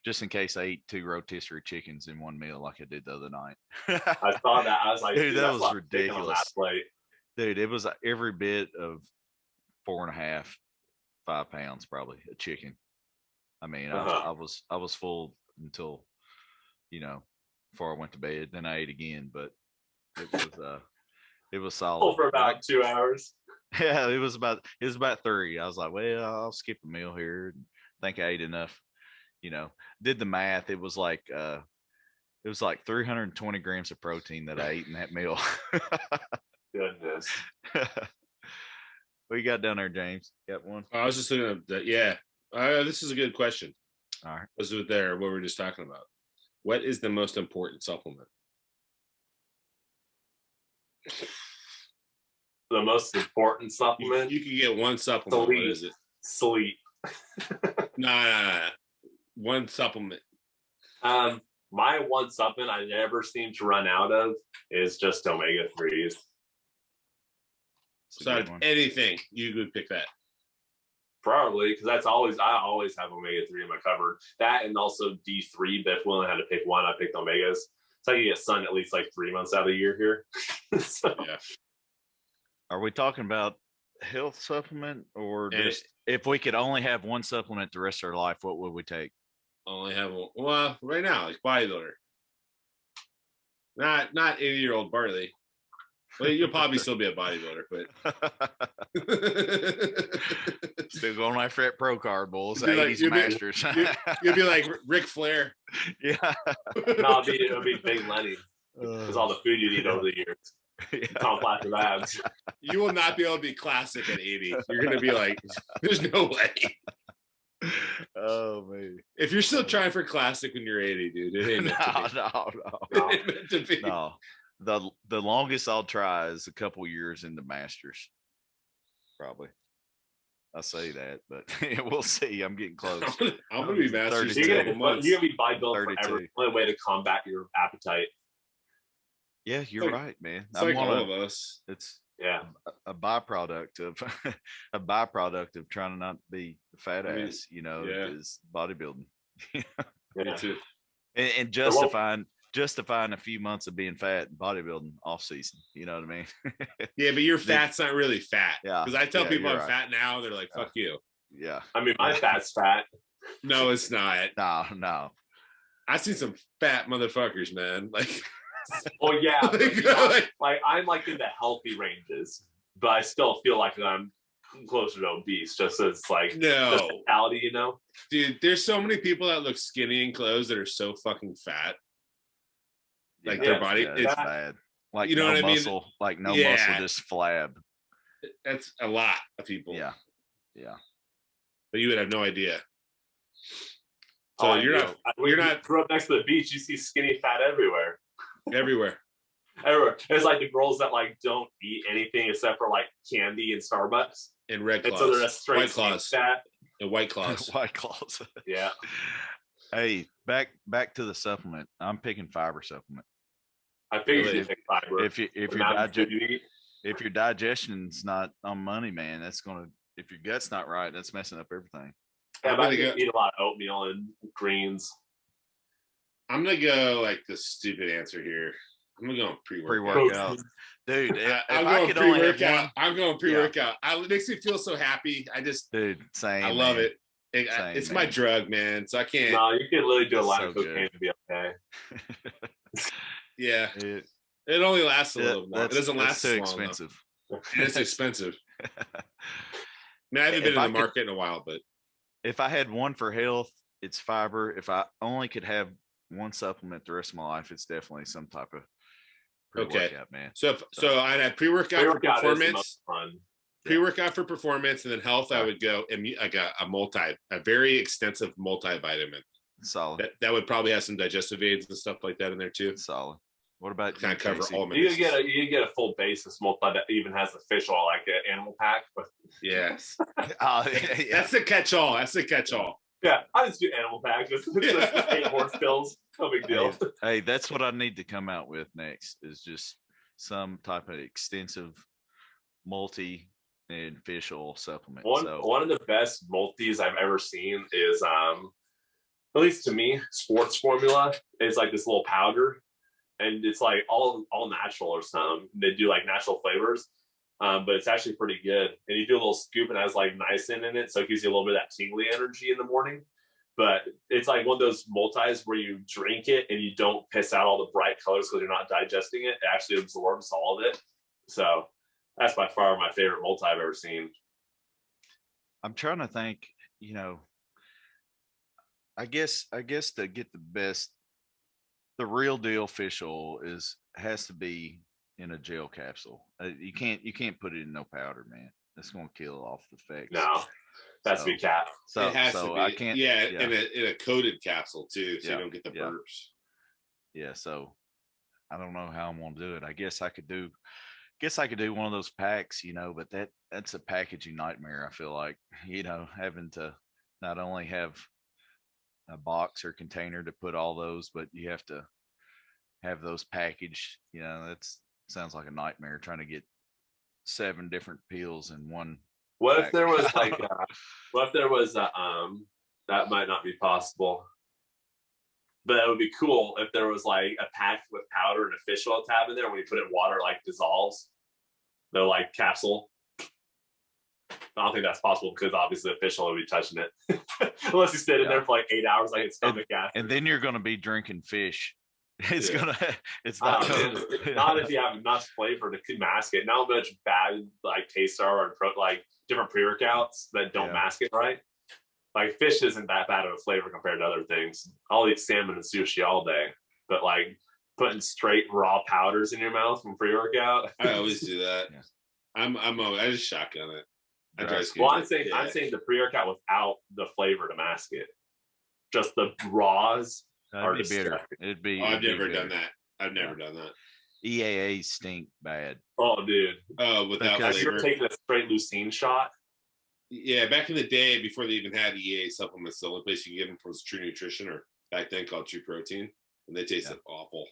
just in case I eat 2 rotisserie chickens in one meal like I did the other night. I saw that. I was like, dude, that was ridiculous. Dude, it was every bit of 4.5, 5 pounds probably a chicken. I mean, I was full until before I went to bed. Then I ate again, but it was solid for about 2 hours. Yeah, it was about 3. I was like, well, I'll skip a meal here. I think I ate enough. Did the math. It was like 320 grams of protein that I ate in that meal. Goodness. What you got down there, James? Got one? I was just looking at that. Yeah. This is a good question. All right. This is what we were just talking about. What is the most important supplement? The most important supplement? You can get one supplement. Sleep. What is it? Sleep. No. One supplement. My one supplement I never seem to run out of is just omega-3s. So anything, you would pick that. Probably, because I always have omega-3 in my cupboard. That and also D3, but if we only had to pick one, I picked omegas. So I can get sun at least like 3 months out of the year here. So. Yeah. Are we talking about health supplement or just if we could only have one supplement the rest of our life, what would we take? Only have one. Well, right now, like bodybuilder. Not 80-year-old Bartley. Well, you'll probably still be a bodybuilder, but still going after that pro card bulls, 80s masters. You'll be like Ric Flair. Yeah. No, it'll be Big Lenny because all the food you eat over the years. Complex abs. You will not be able to be classic at 80. You're gonna be like, there's no way. Oh man! If you're still trying for classic when you're 80, dude, it ain't meant to be. No. It ain't meant to be. No. The longest I'll try is a couple years in the Masters. Probably. I say that, but we'll see. I'm getting close. I'm gonna be Masters. You're gonna be bodybuilding forever. The only way to combat your appetite. Yeah, you're right, man. It's like all of us. It's a byproduct of trying to not be a fat ass, is bodybuilding. Me too. And justifying a few months of being fat in bodybuilding off season. You know what I mean? Yeah, but your fat's not really fat. Yeah. Because I tell people I'm fat now, they're like, fuck you. Yeah. I mean, my fat's fat. No, it's not. No. I've seen some fat motherfuckers, man. Like well, yeah. Like I'm like in the healthy ranges. but I still feel like I'm closer to obese, just as like no mentality, you know. Dude, there's so many people that look skinny in clothes that are so fucking fat. Like their body, it's bad. Like you know what I mean? Muscle, like no muscle, just flab. That's a lot of people. Yeah. But you would have no idea. So you're not grew up next to the beach. You see skinny fat everywhere. Everywhere. It's like the girls that like don't eat anything except for like candy and Starbucks and Red Claws. And so they're a straight White Claws. Fat. And White Claws. White Claws. Yeah. Hey, back to the supplement. I'm picking fiber supplement. I figured you pick fiber. If your digestion's not on money, man, that's gonna. If your gut's not right, that's messing up everything. Yeah, but I eat a lot of oatmeal and greens. I'm gonna go like the stupid answer here. I'm gonna go pre-workout. Dude, I'm going pre-workout. I'm going pre-workout. It makes me feel so happy. Same. I love it. It's my drug, man. So I can't. No, you can literally do a lot of cocaine to be okay. Yeah. It only lasts a little more. It doesn't last too long, expensive. It's expensive. I mean, I haven't been in the market in a while, but if I had one for health, it's fiber. If I only could have one supplement the rest of my life, it's definitely some type of pre-workout, man. So I'd have pre-workout for performance. Pre-workout for performance, and then health. I would go like a very extensive multivitamin. Solid. That would probably have some digestive aids and stuff like that in there too. Solid. What about kind of cover all? You can get a full basis multi that even has the fish oil, like an animal pack. But yes, that's the catch-all. That's the catch-all. Yeah, I just do animal pack. Just 8 horse pills. No big deal. Hey, that's what I need to come out with next. Is just some type of extensive multi and fish oil supplement. One of the best multis I've ever seen is at least to me, sports formula is like this little powder, and it's like all natural or something. They do like natural flavors, but it's actually pretty good. And you do a little scoop and it has like niacin in it, so it gives you a little bit of that tingly energy in the morning. But it's like one of those multis where you drink it and you don't piss out all the bright colors because you're not digesting it. It actually absorbs all of it. So that's by far my favorite multi I've ever seen. I'm trying to think, I guess to get the best, the real deal fish oil has to be in a gel capsule. You can't put it in no powder, man. That's gonna kill off the effects. No, that's to be capped. So it has to be. I can't. Yeah, in a coated capsule too, so you don't get the burps. Yeah, so I don't know how I'm gonna do it. I guess I could do one of those packs, but that's a packaging nightmare. I feel like, having to not only have a box or container to put all those, but you have to have those packaged. That sounds like a nightmare trying to get 7 different peels in one. What if there was like that might not be possible, but it would be cool if there was like a pack with powder and a fish oil tab in there. When you put it in water, it like dissolves. They're like capsule. I don't think that's possible because obviously the fish oil will be touching it unless you sit in there for like 8 hours, like it's stomach acid. And then you're going to be drinking fish. It's not if you have enough flavor to mask it. Not much bad like taste or like different pre-workouts that don't mask it right. Like fish isn't that bad of a flavor compared to other things. I'll eat salmon and sushi all day, but like putting straight raw powders in your mouth from pre-workout. I always do that. I just shotgun it. I'm saying the pre-workout without the flavor to mask it. Just the raws. It'd be bitter. I've never done that. I've never done that. EAAs stink bad. Oh, dude. Without flavor. You're taking a straight leucine shot. Yeah, back in the day, before they even had EAA supplements, the only place you could get them was True Nutrition, or back then called True Protein, and they tasted awful.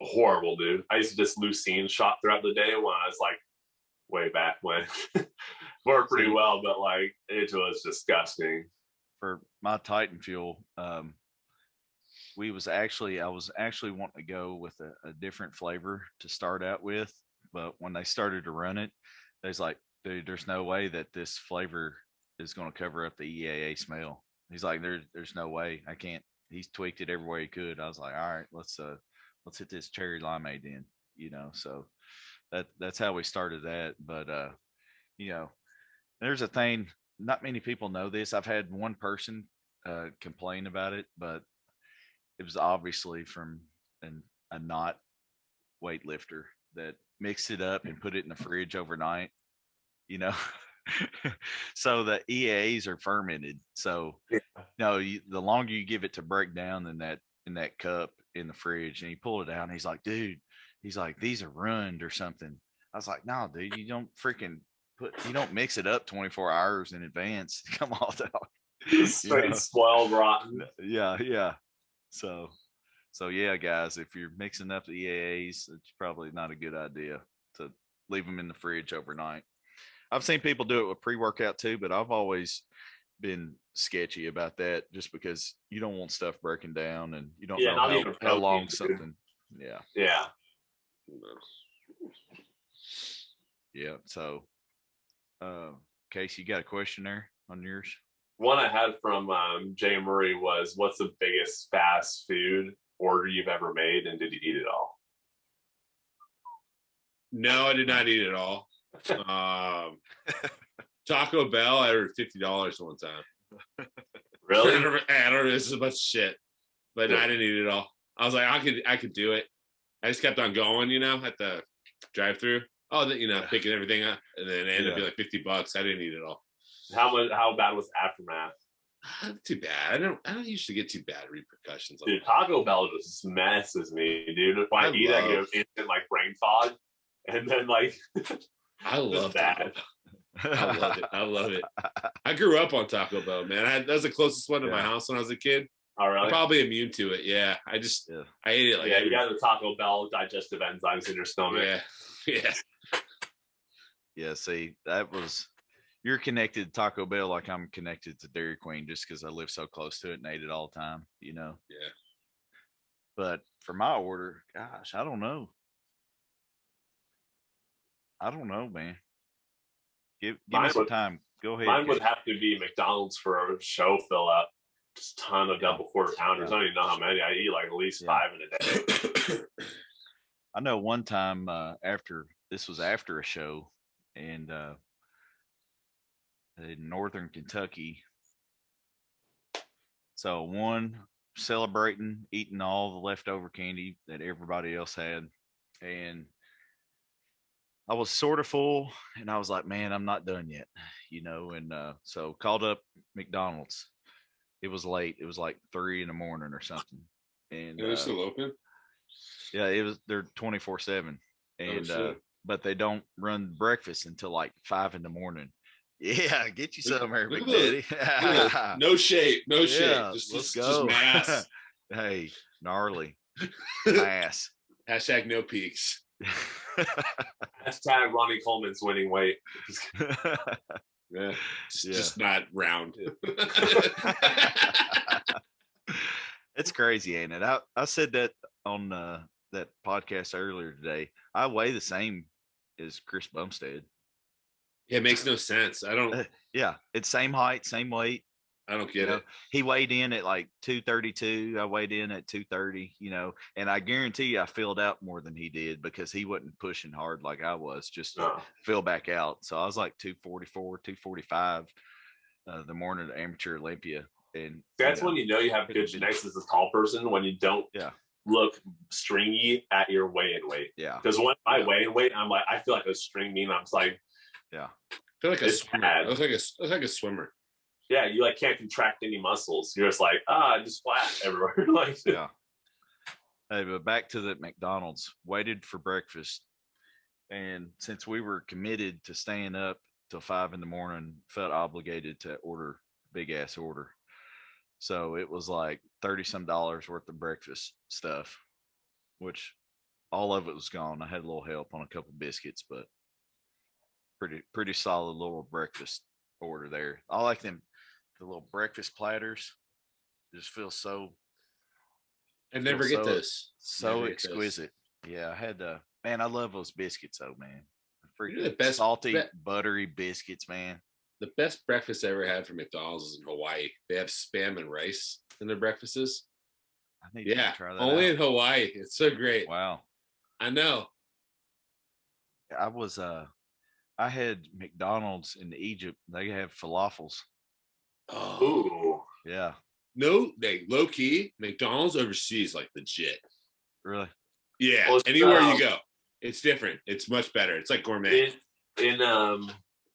Horrible, dude. I used to just leucine shot throughout the day when I was like way back when. Worked pretty well, but like it was disgusting. For my Titan Fuel, I was actually wanting to go with a different flavor to start out with, but when they started to run it, they was like, dude, there's no way that this flavor is going to cover up the EAA smell. He's like, there's no way. I can't. He's tweaked it every way he could. I was like, all right, let's hit this cherry limeade in, so that's how we started that. But you know, there's a thing, not many people know this. I've had one person complain about it, but it was obviously from a not weightlifter that mixed it up and put it in the fridge overnight, you know. So the EAs are fermented. So no, the longer you give it to break down in that cup in the fridge, and he pulled it out and he's like, dude, he's like, these are ruined or something. I was like, no, dude, you don't mix it up 24 hours in advance. Come on, dog. Straight spoiled rotten. Yeah. So yeah, guys, if you're mixing up the EAAs, it's probably not a good idea to leave them in the fridge overnight. I've seen people do it with pre-workout too, but I've always been sketchy about that just because you don't want stuff breaking down and you don't know how long something. Yeah. So Casey, you got a question there on yours? One I had from Jay Murray was, what's the biggest fast food order you've ever made, and did you eat it all? No, I did not eat it all. Taco Bell, I ordered $50 one time. Really? I don't know. This is a bunch of shit, but no, I didn't eat it all. I was like, I could do it. I just kept on going, at the drive-through. Picking everything up, and then it ended up being like $50. I didn't eat it all. How bad was Aftermath? Not too bad. I don't usually get too bad repercussions. Dude, Taco Bell just messes me, dude. If I eat, I get instant like brain fog, and then like I love that. I love it. I grew up on Taco Bell, man. That was the closest one to my house when I was a kid. Oh, really? I'm probably immune to it. Yeah, I ate it like you got the Taco Bell digestive enzymes in your stomach. Yeah. See, you're connected to Taco Bell like I'm connected to Dairy Queen just because I live so close to it and ate it all the time, Yeah. But for my order, gosh, I don't know, man. Give me some time. Go ahead. Mine would have to be McDonald's for a show fill up. Just a ton of double quarter pounders. I don't even know how many. I eat like at least 5 in a day. I know one time after a show, and in northern Kentucky. So one celebrating, eating all the leftover candy that everybody else had, and I was sort of full, and I was like, man, I'm not done yet, and so called up McDonald's. It was late. It was like 3 a.m. or something. And they're still open? Yeah, they're 24/7. And but they don't run breakfast until like 5 a.m. Yeah, get you some here, Big Daddy. No shape. Just mass. Hey, gnarly. Mass. Hashtag no peaks. Hashtag Ronnie Coleman's winning weight. Yeah, just not round. It's crazy, ain't it? I said that on that podcast earlier today. I weigh the same as Chris Bumstead. Yeah, it makes no sense. I don't. Yeah, it's same height, same weight. I don't get it. He weighed in at like 232. I weighed in at 230, and I guarantee you I filled out more than he did because he wasn't pushing hard like I was just to fill back out. So I was like 244, 245 the morning of Amateur Olympia. And that's when you have good genetics as a tall person, when you don't look stringy at your weigh-in weight. Yeah. Because when I weigh in weight, I'm like, I feel like a string mean. I'm just like, I feel like a swimmer. I look like a swimmer. Yeah, you like can't contract any muscles. You're just like, just flat everywhere. Like, yeah. Hey, but back to the McDonald's. Waited for breakfast, and since we were committed to staying up till 5 a.m, felt obligated to order big ass order. So it was like $30-some worth of breakfast stuff, which all of it was gone. I had a little help on a couple biscuits, but pretty solid little breakfast order there. I like them. The little breakfast platters just feel so. I never get this. So exquisite. Yeah, I had to. Man, I love those biscuits, though, man. The best salty, buttery biscuits, man. The best breakfast I ever had from McDonald's is in Hawaii. They have Spam and rice in their breakfasts. I need to try that. Only in Hawaii. It's so great. Wow. I know. I was I had McDonald's in Egypt. They have falafels. Oh, yeah. No, they low key McDonald's overseas like legit. Really? Yeah. Well, anywhere you go, it's different. It's much better. It's like gourmet. In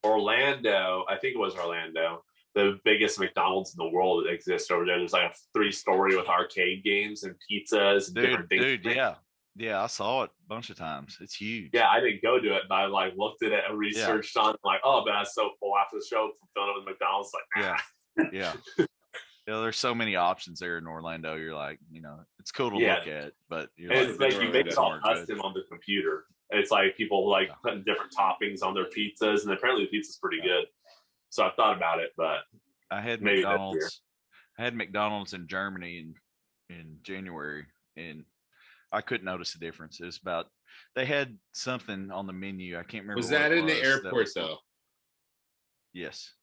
Orlando, I think it was Orlando, the biggest McDonald's in the world that exists over there. There's like a 3-story with arcade games and pizzas and different things. Dude, yeah. Yeah, I saw it a bunch of times. It's huge. Yeah, I didn't go to it, but I like looked at it and researched on like, oh, but I was so full after the show from filling up with McDonald's. Like, yeah. There's so many options there in Orlando. You're like, it's cool to look at, but it's like you make it all custom on the computer. It's like people like putting different toppings on their pizzas, and apparently the pizza's pretty good. So I thought about it, but I had McDonald's. I had McDonald's in Germany in January, and I couldn't notice the difference. It was about they had something on the menu. I can't remember. Was that in the airport though? Yes.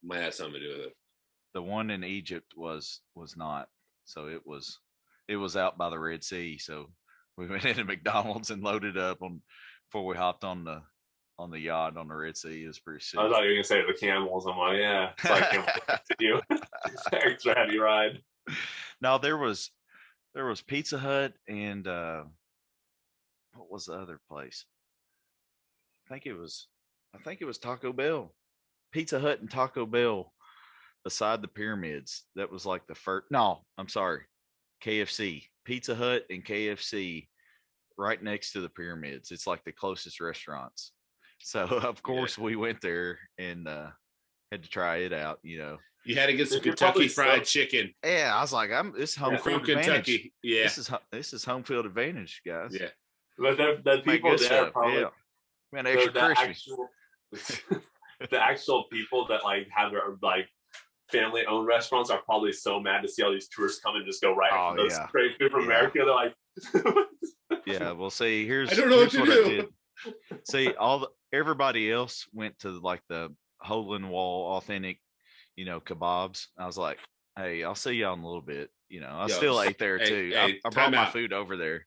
Might have something to do with it. The one in Egypt was not. So it was out by the Red Sea. So we went into McDonald's and loaded up before we hopped on the yacht on the Red Sea. It was pretty sick. I thought you were gonna say the camels. I'm like, yeah, it's like to you. Extra heavy ride. No, there was Pizza Hut and what was the other place? I think it was Taco Bell. Pizza Hut and Taco Bell beside the pyramids. That was like the first. No, I'm sorry. KFC. Pizza Hut and KFC right next to the pyramids. It's like the closest restaurants. So of course we went there and had to try it out. You had to get some Kentucky Fried Chicken. Yeah, I was like, this is home field advantage. Kentucky. Yeah, this is home field advantage, guys. Yeah, but the people there probably man, extra crispy. The actual people that like have their like family owned restaurants are probably so mad to see all these tourists come and just go right after those great food from America. They're like, yeah, well, see, I don't know what to do. See, everybody else went to like the hole in the wall authentic, kebabs. I was like, hey, I'll see y'all in a little bit. I still ate there too. I brought my food over there.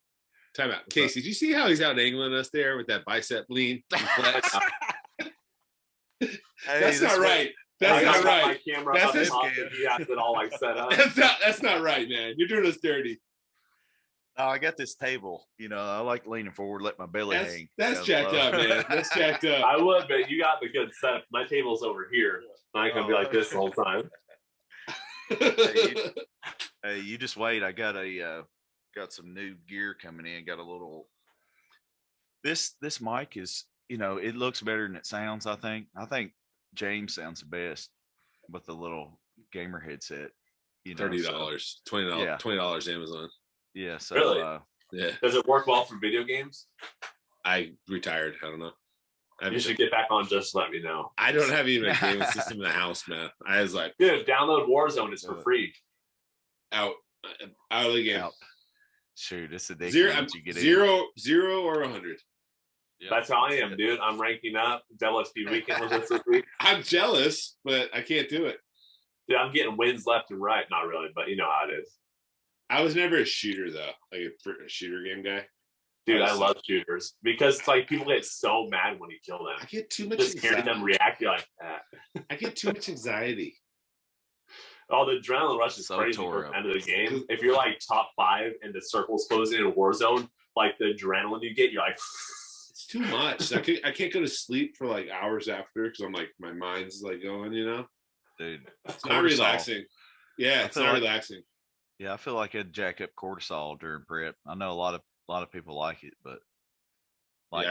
Time out. Casey, did you see how he's out angling us there with that bicep lean? That's not right. That's not right. My camera up and off, and he has it all like set up. That's not right, man. You're doing us dirty. No, I got this table. I like leaning forward, let my belly hang. That's jacked up, man. That's jacked up. I would, but you got the good setup. My table's over here. I ain't gonna be like this the whole time. Hey, you just wait. I got got some new gear coming in. Got a little. This mic is, it looks better than it sounds. I think James sounds the best with the little gamer headset. $30, $20, $20 Amazon. Yeah. So really? Yeah. Does it work well for video games? I retired. I don't know. You should get back on. Just let me know. I don't have even a gaming system in the house, man. I was like, dude, download Warzone. It's for free. Out of the game. Out. Shoot, it's a zero or 100. Yep. That's how I am, dude. I'm ranking up. Devil XP weekend was this week. I'm jealous, but I can't do it. Dude, I'm getting wins left and right. Not really, but you know how it is. I was never a shooter though, like a shooter game guy. Dude, I love shooters because it's like people get so mad when you kill them. I get too much just hearing them react like that. I get too much anxiety. Oh, the adrenaline rush is so crazy for the end of the game. If you're like top 5 and the circle's closing in a Warzone, like the adrenaline you get, you're like, it's too much. I can't go to sleep for like hours after because I'm like my mind's like going, Dude, it's not relaxing. Yeah, it's not relaxing. Yeah, I feel like I'd jack up cortisol during prep. I know a lot of people like it, but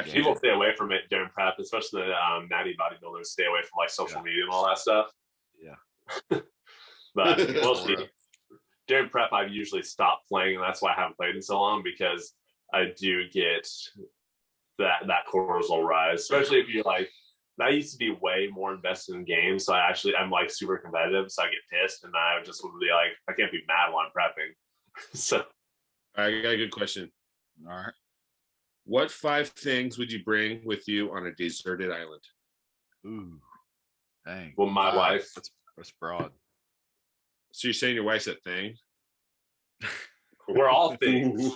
people stay away from it during prep, especially the natty bodybuilders stay away from like social media and all that stuff. Yeah. But we'll see. During prep, I've usually stopped playing, and that's why I haven't played in so long, because I do get that cortisol rise, especially if you're like, I used to be way more invested in games. So I'm like super competitive. So I get pissed, and I just would be like, I can't be mad while I'm prepping. So, all right, I got a good question. All right. What 5 things would you bring with you on a deserted island? Ooh, dang. Well, my wife. That's broad. So you're saying your wife's a thing? We're all things.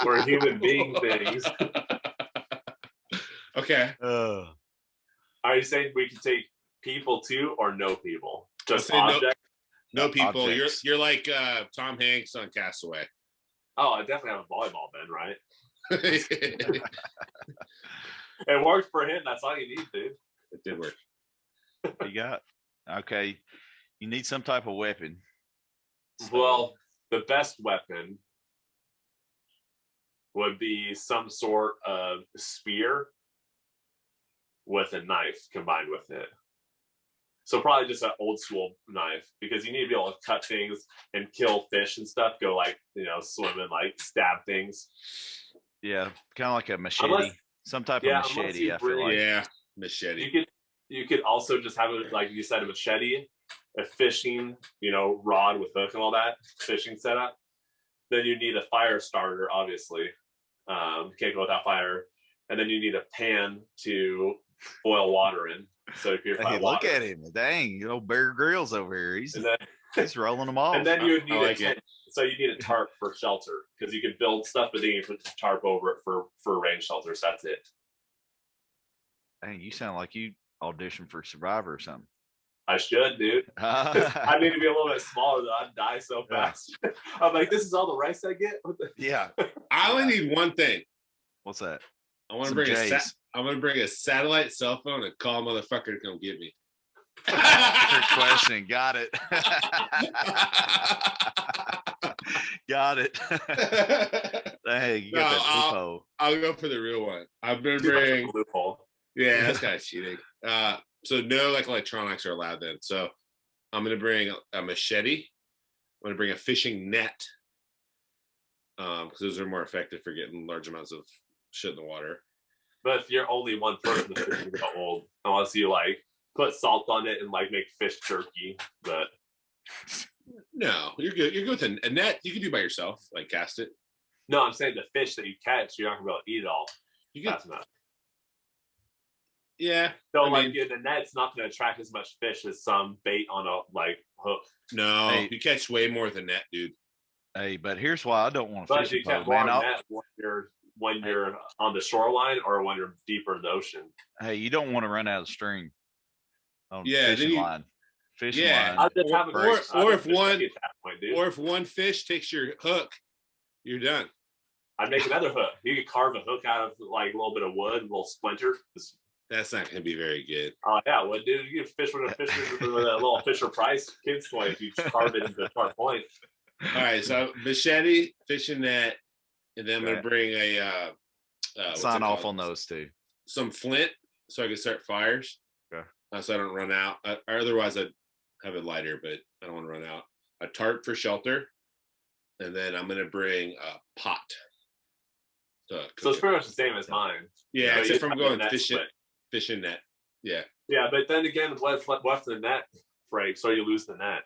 We're human being things. Okay. Are you saying we can take people too, or no people? Just no- objects? No people. Objects. You're like Tom Hanks on Castaway. Oh, I definitely have a volleyball then, right? It worked for him. That's all you need, dude. It did work. You got okay. You need some type of weapon. Well, the best weapon would be some sort of spear with a knife combined with it. So probably just an old school knife, because you need to be able to cut things and kill fish and stuff. Go like, swim and like stab things. Yeah, kind of like a machete. Some type of machete. I feel like. Yeah, machete. You could also just have it, like you said, a machete, a fishing, rod with hook and all that fishing setup. Then you need a fire starter, obviously. Can't go without fire. And then you need a pan to boil water in. So purify Hey, water. look at him! Dang, Bear Grylls over here. He's rolling them off. And then you would need like a tent. So you need a tarp for shelter, because you can build stuff, but then you put the tarp over it for rain shelters. That's it. Dang, you sound like you auditioned for Survivor or something. I should, dude. I need to be a little bit smaller, though. I'd die so fast. I'm like, this is all the rice I get? Yeah. I only need one thing. What's that? I want to bring I'm gonna bring a satellite cell phone and call a motherfucker to come get me. Trick question. Got it. Got it. Hey, you got that loophole. I'll go for the real one. I'm gonna bring loophole. Yeah, that's kind of cheating. So no like electronics are allowed then. So I'm gonna bring a machete. I'm gonna bring a fishing net. Because those are more effective for getting large amounts of shit in the water. But if you're only one person, the fish is old, unless you like put salt on it and like make fish jerky. But no, you're good. You're good with a net. You can do by yourself, like cast it. No, I'm saying the fish that you catch, you're not gonna be able to eat it all. That's enough. Yeah. So the net's not gonna attract as much fish as some bait on a hook. No, you catch way more than net, dude. Hey, but here's why I don't want to but fish. You catch more net when you're on the shoreline or when you're deeper in the ocean. Hey, you don't want to run out of string. Fishing line. Fishing line. Or if one fish takes your hook, you're done. I'd make another hook. You could carve a hook out of like a little bit of wood, a little splinter. That's not going to be very good. Oh yeah, well, dude, you can fish with a little Fisher Price kids toy if you carve it into a sharp point. All right, so machete, fishing net, and then I'm going to bring a sign off on those two. Some flint, so I can start fires. Okay. So I don't run out. Otherwise, I'd have it lighter, but I don't want to run out. A tarp for shelter, and then I'm going to bring a pot. So it's pretty much the same as mine. Yeah, except for I'm going fishing net. Yeah. Yeah, but then again, what's the net break? So you lose the net.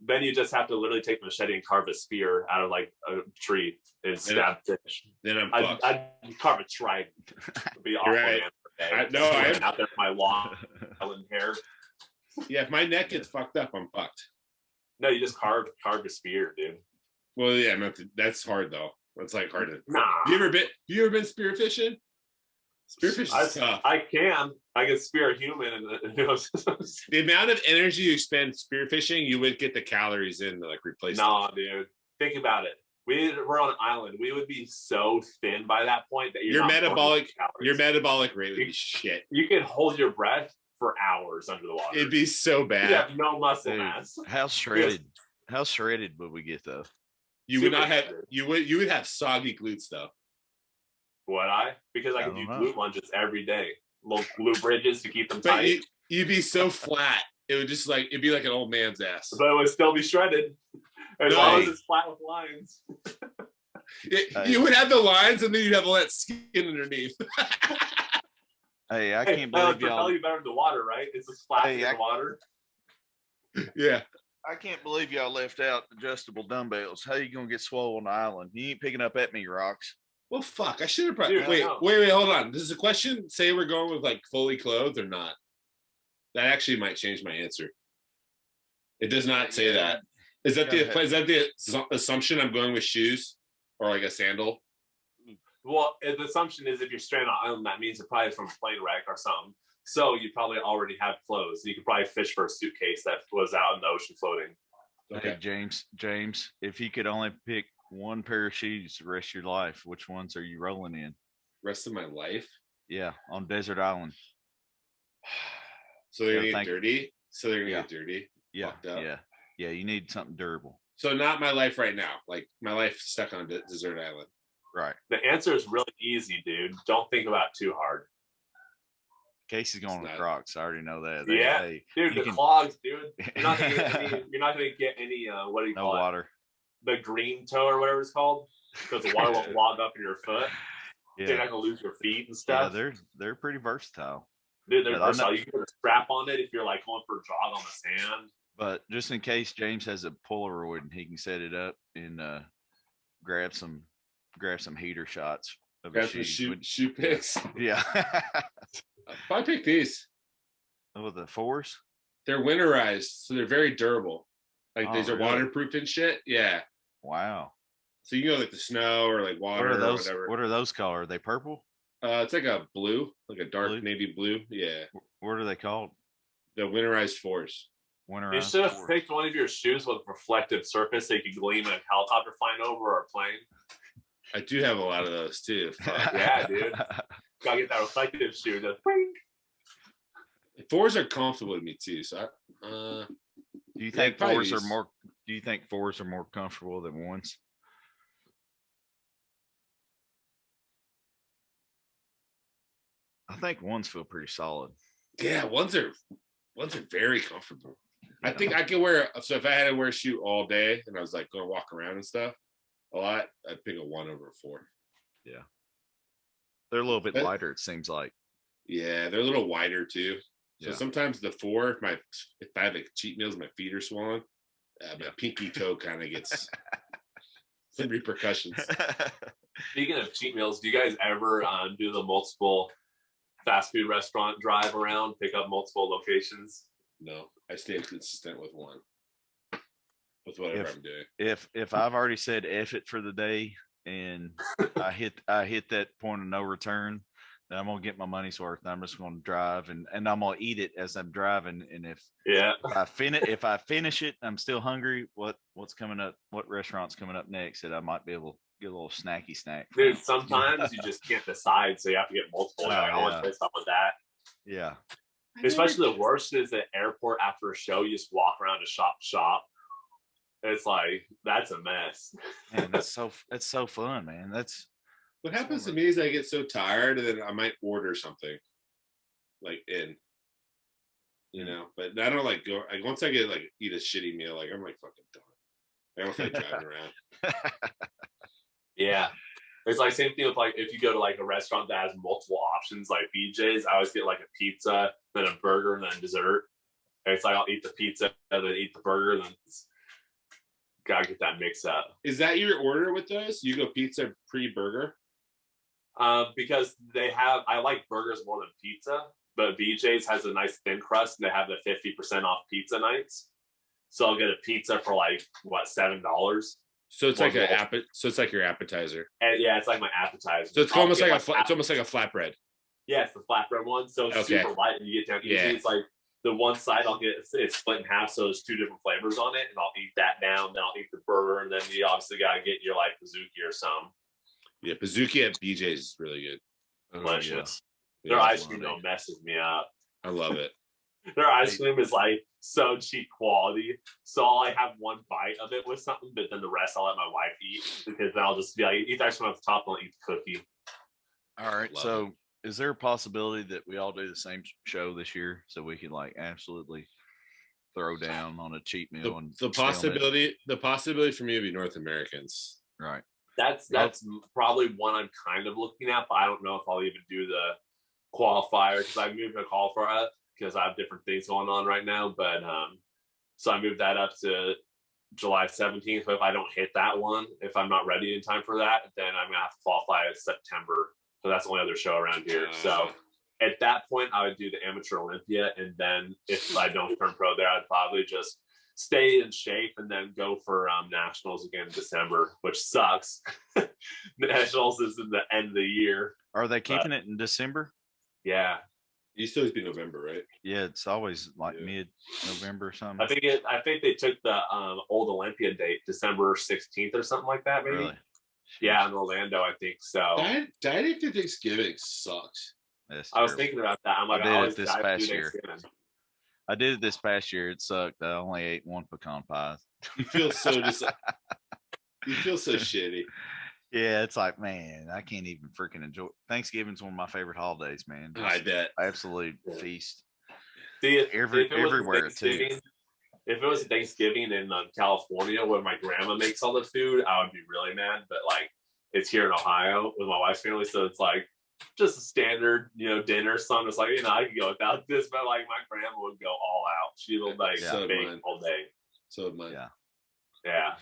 Then you just have to literally take a machete and carve a spear out of like a tree and stab fish. Then I'd carve a trident. It'd be awful. Right. I'm out there with my long hair. Yeah, if my neck gets fucked up, I'm fucked. No, you just carve a spear, dude. Well, yeah, that's hard though. That's like hard to. Nah. You ever been spearfishing? Spearfishing is tough. I can spear a human, and the amount of energy you spend spearfishing, you would get the calories in to like replace. No, dude. Think about it. We're on an island. We would be so thin by that point that your metabolic rate would be shit. You could hold your breath for hours under the water. It'd be so bad. You have no muscle mass. How shredded would we get though? You would not have. You would have soggy glutes though. Would I? Because I could do glute lunges every day. Little glute bridges to keep them tight. You'd be so flat. It would just it'd be like an old man's ass. But it would still be shredded. As long as it's flat with lines. You would have the lines and then you'd have all that skin underneath. Hey, I can't believe y'all. You better in the water, right? It's just flat in the water. Yeah. I can't believe y'all left out adjustable dumbbells. How you gonna get swole on the island? You ain't picking up at me rocks. Well, fuck. I should have probably. Wait, hold on. This is a question. Say we're going with fully clothed or not. That actually might change my answer. It does not say that. Is that the assumption I'm going with shoes or like a sandal? Well, the assumption is if you're stranded on an island, that means you're probably from a plane wreck or something. So you probably already have clothes. You could probably fish for a suitcase that was out in the ocean floating. Okay. Hey, James, if you could only pick one pair of shoes the rest of your life, which ones are you rolling in? Rest of my life? Yeah, on Desert Island. So they're gonna get dirty. So they're gonna get dirty. Yeah, yeah. You need something durable. So not my life right now. Like my life stuck on Desert Island. Right. The answer is really easy, dude. Don't think about it too hard. Casey's going with Crocs. I already know that. Dude, the clogs, dude. You're not gonna get any. What do you call it? No water. The green toe or whatever it's called, because the water won't log up in your foot. Yeah. You're not gonna lose your feet and stuff. Yeah, they're pretty versatile. Dude, they're versatile. You can put a strap on it if you're like going for a jog on the sand. But just in case James has a Polaroid and he can set it up and grab some heater shots of grab some shoe pics. Yeah. I pick these. Oh, the 4s? They're winterized, so they're very durable. Like these are waterproof and shit. Yeah. Wow. So you can go like the snow or like water or whatever. What are those called? Are they purple? It's like a blue, like a dark navy blue. Yeah. What are they called? The winterized 4s. You should have picked one of your shoes with a reflective surface so you could gleam a helicopter flying over or a plane. I do have a lot of those too. Yeah, dude. Gotta get that reflective shoe. The 4s are comfortable with me too. So do you think 4s are more? Do you think 4s are more comfortable than 1s? I think 1s feel pretty solid. Yeah, 1s are very comfortable. I think I could wear. So if I had to wear a shoe all day and I was like going to walk around and stuff a lot, I'd pick a 1 over a 4. Yeah, they're a little bit lighter. It seems like. Yeah, they're a little wider too. So yeah. Sometimes the 4, if I have like cheat meals, my feet are swollen. My pinky toe kind of gets some repercussions. Speaking of cheat meals, do you guys ever do the multiple fast food restaurant drive around, pick up multiple locations? No, I stay consistent with one. With whatever I'm doing. If I've already said F it for the day and I hit that point of no return, then I'm gonna get my money's worth. And I'm just gonna drive and I'm gonna eat it as I'm driving. And if I finish it, I'm still hungry. What's coming up? What restaurant's coming up next that I might be able to get a little snacky snack? Dude, sometimes you just can't decide, so you have to get multiple. I want to try something with that. Yeah. Especially the worst is at airport after a show, you just walk around to shop. It's like that's a mess. Man, that's so fun, man. That's what happens to me is I get so tired and then I might order something like but I don't like go like once I get like eat a shitty meal, like I'm like fucking done. I don't feel like driving around. Yeah. It's like same thing with like if you go to like a restaurant that has multiple options like BJ's, I always get like a pizza, then a burger, and then dessert. And it's like I'll eat the pizza, and then eat the burger, then gotta get that mix up. Is that your order with those? You go pizza pre-burger? Because I like burgers more than pizza, but BJ's has a nice thin crust and they have the 50% off pizza nights. So I'll get a pizza for like $7. So it's like it's like your appetizer. And yeah, it's like my appetizer. So it's almost like a flatbread. Yeah, it's the flatbread one. So it's super light and you get down easy. Yeah. It's like the one side I'll get it's split in half, so there's 2 different flavors on it, and I'll eat that down. Then I'll eat the burger, and then you obviously gotta get your like Pizookie or some. Yeah, Pizookie at BJ's is really good. Delicious. Their ice cream don't messes me up. I love it. Their ice cream is like so cheap quality. So I'll like have one bite of it with something, but then the rest I'll let my wife eat because then I'll just be like, eat the ice cream off the top and I'll eat the cookie. All right. So is there a possibility that we all do the same show this year so we can like absolutely throw down on a cheat meal? The possibility for me would be North Americans. Right. That's probably one I'm kind of looking at, but I don't know if I'll even do the qualifier because I moved the qualifier up because I have different things going on right now. But so I moved that up to July 17th. But if I don't hit that one, if I'm not ready in time for that, then I'm gonna have to qualify in September. So that's the only other show around here. So at that point, I would do the Amateur Olympia, and then if I don't turn pro there, I'd probably just stay in shape and then go for nationals again in December, which sucks. Nationals is in the end of the year. Are they keeping it in December? Yeah. Used to always be November, right? Yeah, it's always like mid-November or something. I think they took the old Olympia date, December 16th or something like that, maybe. Really? Yeah, in Orlando, I think so. Dieting through Thanksgiving sucks. I was thinking about that. I'm like, I always this past year. I did it this past year. It sucked. I only ate one pecan pie. You feel so you feel so shitty. Yeah, it's like, man, I can't even freaking enjoy. Thanksgiving's one of my favorite holidays, man. I bet. Absolute feast. See, everywhere too. If it was Thanksgiving in California where my grandma makes all the food, I would be really mad. But like, it's here in Ohio with my wife's family, so it's like just a standard, dinner. So I'm just like, I could go without this, but like my grandma would go all out. She would like bake all day. So would mine. Yeah.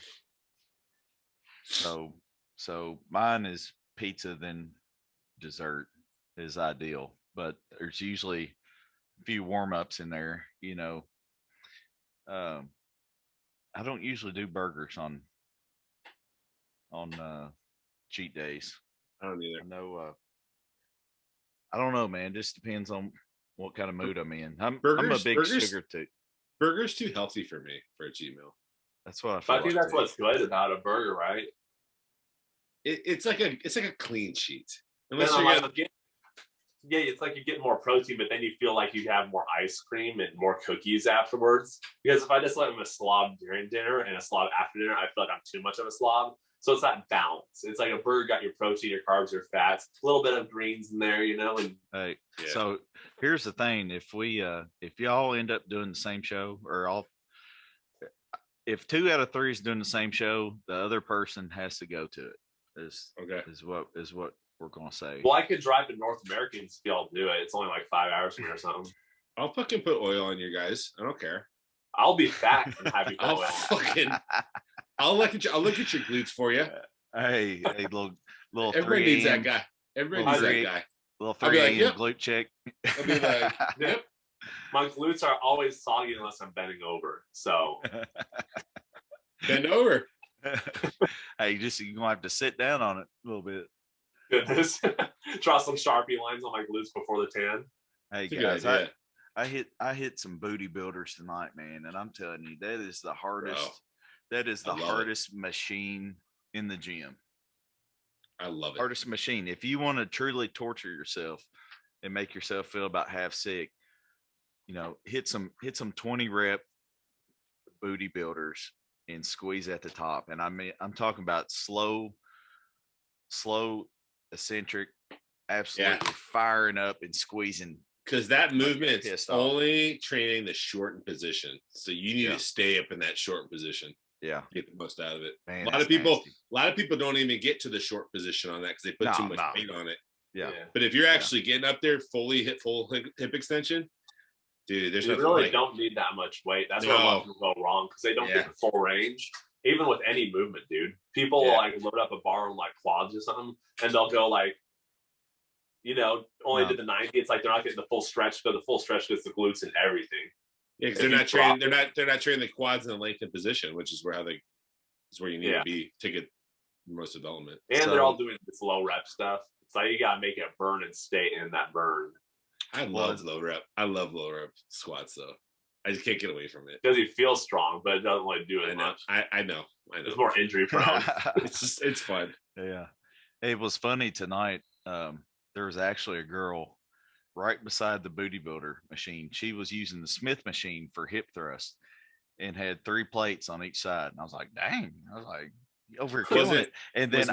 So mine is pizza, then dessert is ideal, but there's usually a few warm-ups in there. I don't usually do burgers on cheat days. I don't either. I don't know, man. Just depends on what kind of mood I'm in. I'm a big sugar too. Burger's too healthy for me for a cheat meal. That's what I feel. I think that's what's good about a burger, right? It's like a clean cheat. Unless it's like you get more protein, but then you feel like you have more ice cream and more cookies afterwards. Because if I just let them a slob during dinner and a slob after dinner, I feel like I'm too much of a slob. So it's that balance. It's like a burger got your protein, your carbs, your fats, a little bit of greens in there, And hey, so here's the thing: if y'all end up doing the same show, or if 2 out of 3 is doing the same show, the other person has to go to it. Is what we're gonna say. Well, I could drive to North America and see y'all do it. It's only like 5 hours from here or something. I'll fucking put oil on you guys. I don't care. I'll be fat and have you put oil on. I'll look at your glutes for you. Hey, little. Everybody needs that guy. Everybody needs that guy. Little 3 a.m. glute check. I'll be like, yep. My glutes are always soggy unless I'm bending over. So bend over. Hey, you're gonna have to sit down on it a little bit. Goodness. Draw some Sharpie lines on my glutes before the tan. Hey guys, I hit some booty builders tonight, man, and I'm telling you, that is the hardest. Bro, that is the hardest machine in the gym. I love it. Hardest machine. If you want to truly torture yourself and make yourself feel about half sick, hit some 20 rep booty builders and squeeze at the top. And I mean, I'm talking about slow, eccentric, absolutely firing up and squeezing. Because that movement is only training the shortened position. So you need to stay up in that shortened position. Yeah. Get the most out of it. Man, a lot of people don't even get to the short position on that because they put too much weight on it. Yeah. But if you're actually getting up there, fully hit full hip extension, dude, you really don't need that much weight. That's where a lot of people go wrong because they don't get the full range. Even with any movement, dude. People like load up a bar on like quads or something, and they'll go like, only did the 90. It's like they're not getting the full stretch, but the full stretch gets the glutes and everything. Yeah, because they're not training. They're not training the quads in the length and position, which is where you need to be to get the most development. And they're all doing this low rep stuff. It's like you gotta make it burn and stay in that burn. I love low rep. I love low rep squats though. I just can't get away from it. Because you feel strong, but it doesn't really do it much. I know. It's more injury prone. it's fun. Yeah. It was funny tonight. There was actually a girl right beside the booty builder machine. She was using the Smith machine for hip thrust and had 3 plates on each side. And I was like, dang. I was like, over here killing it. And then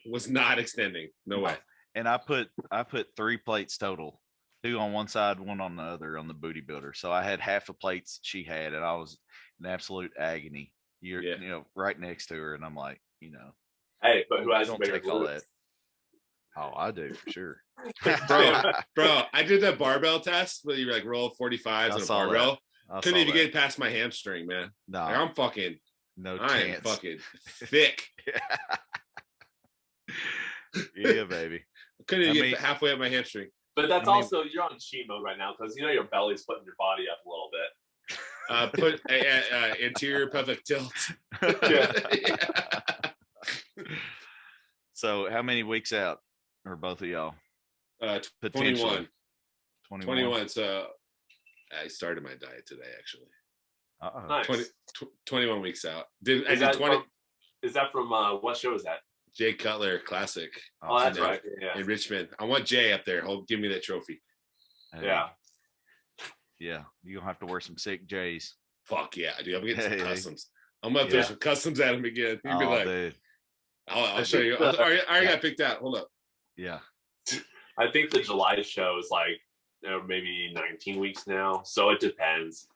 was not extending. No way. And I put 3 plates total. 2 on one side, 1 on the other on the booty builder. So I had half the plates she had, and I was in absolute agony. You're right next to her, and I'm like, hey, but who has don't take all that? Oh, I do for sure. bro, I did that barbell test where you like roll 45s on a barbell. Couldn't even get past my hamstring, man. No, like, I'm fucking no chance. I am fucking thick. Yeah, baby. Couldn't even get halfway up my hamstring. But that's also you're on cheat mode right now because your belly's putting your body up a little bit. Put anterior pelvic tilt. So how many weeks out are both of y'all? 21. 21. So I started my diet today, actually. Nice. 21 weeks out. Is that from what show is that? Jay Cutler Classic. Oh, that's right. Yeah. In Richmond. I want Jay up there. Give me that trophy. Yeah. Yeah. You're going to have to wear some sick J's. Fuck yeah, dude. I'm getting some customs. I'm up there some customs at him again. He'd be like, dude. I'll show you. I already got picked out. Hold up. Yeah. I think the July show is like maybe 19 weeks now. So it depends.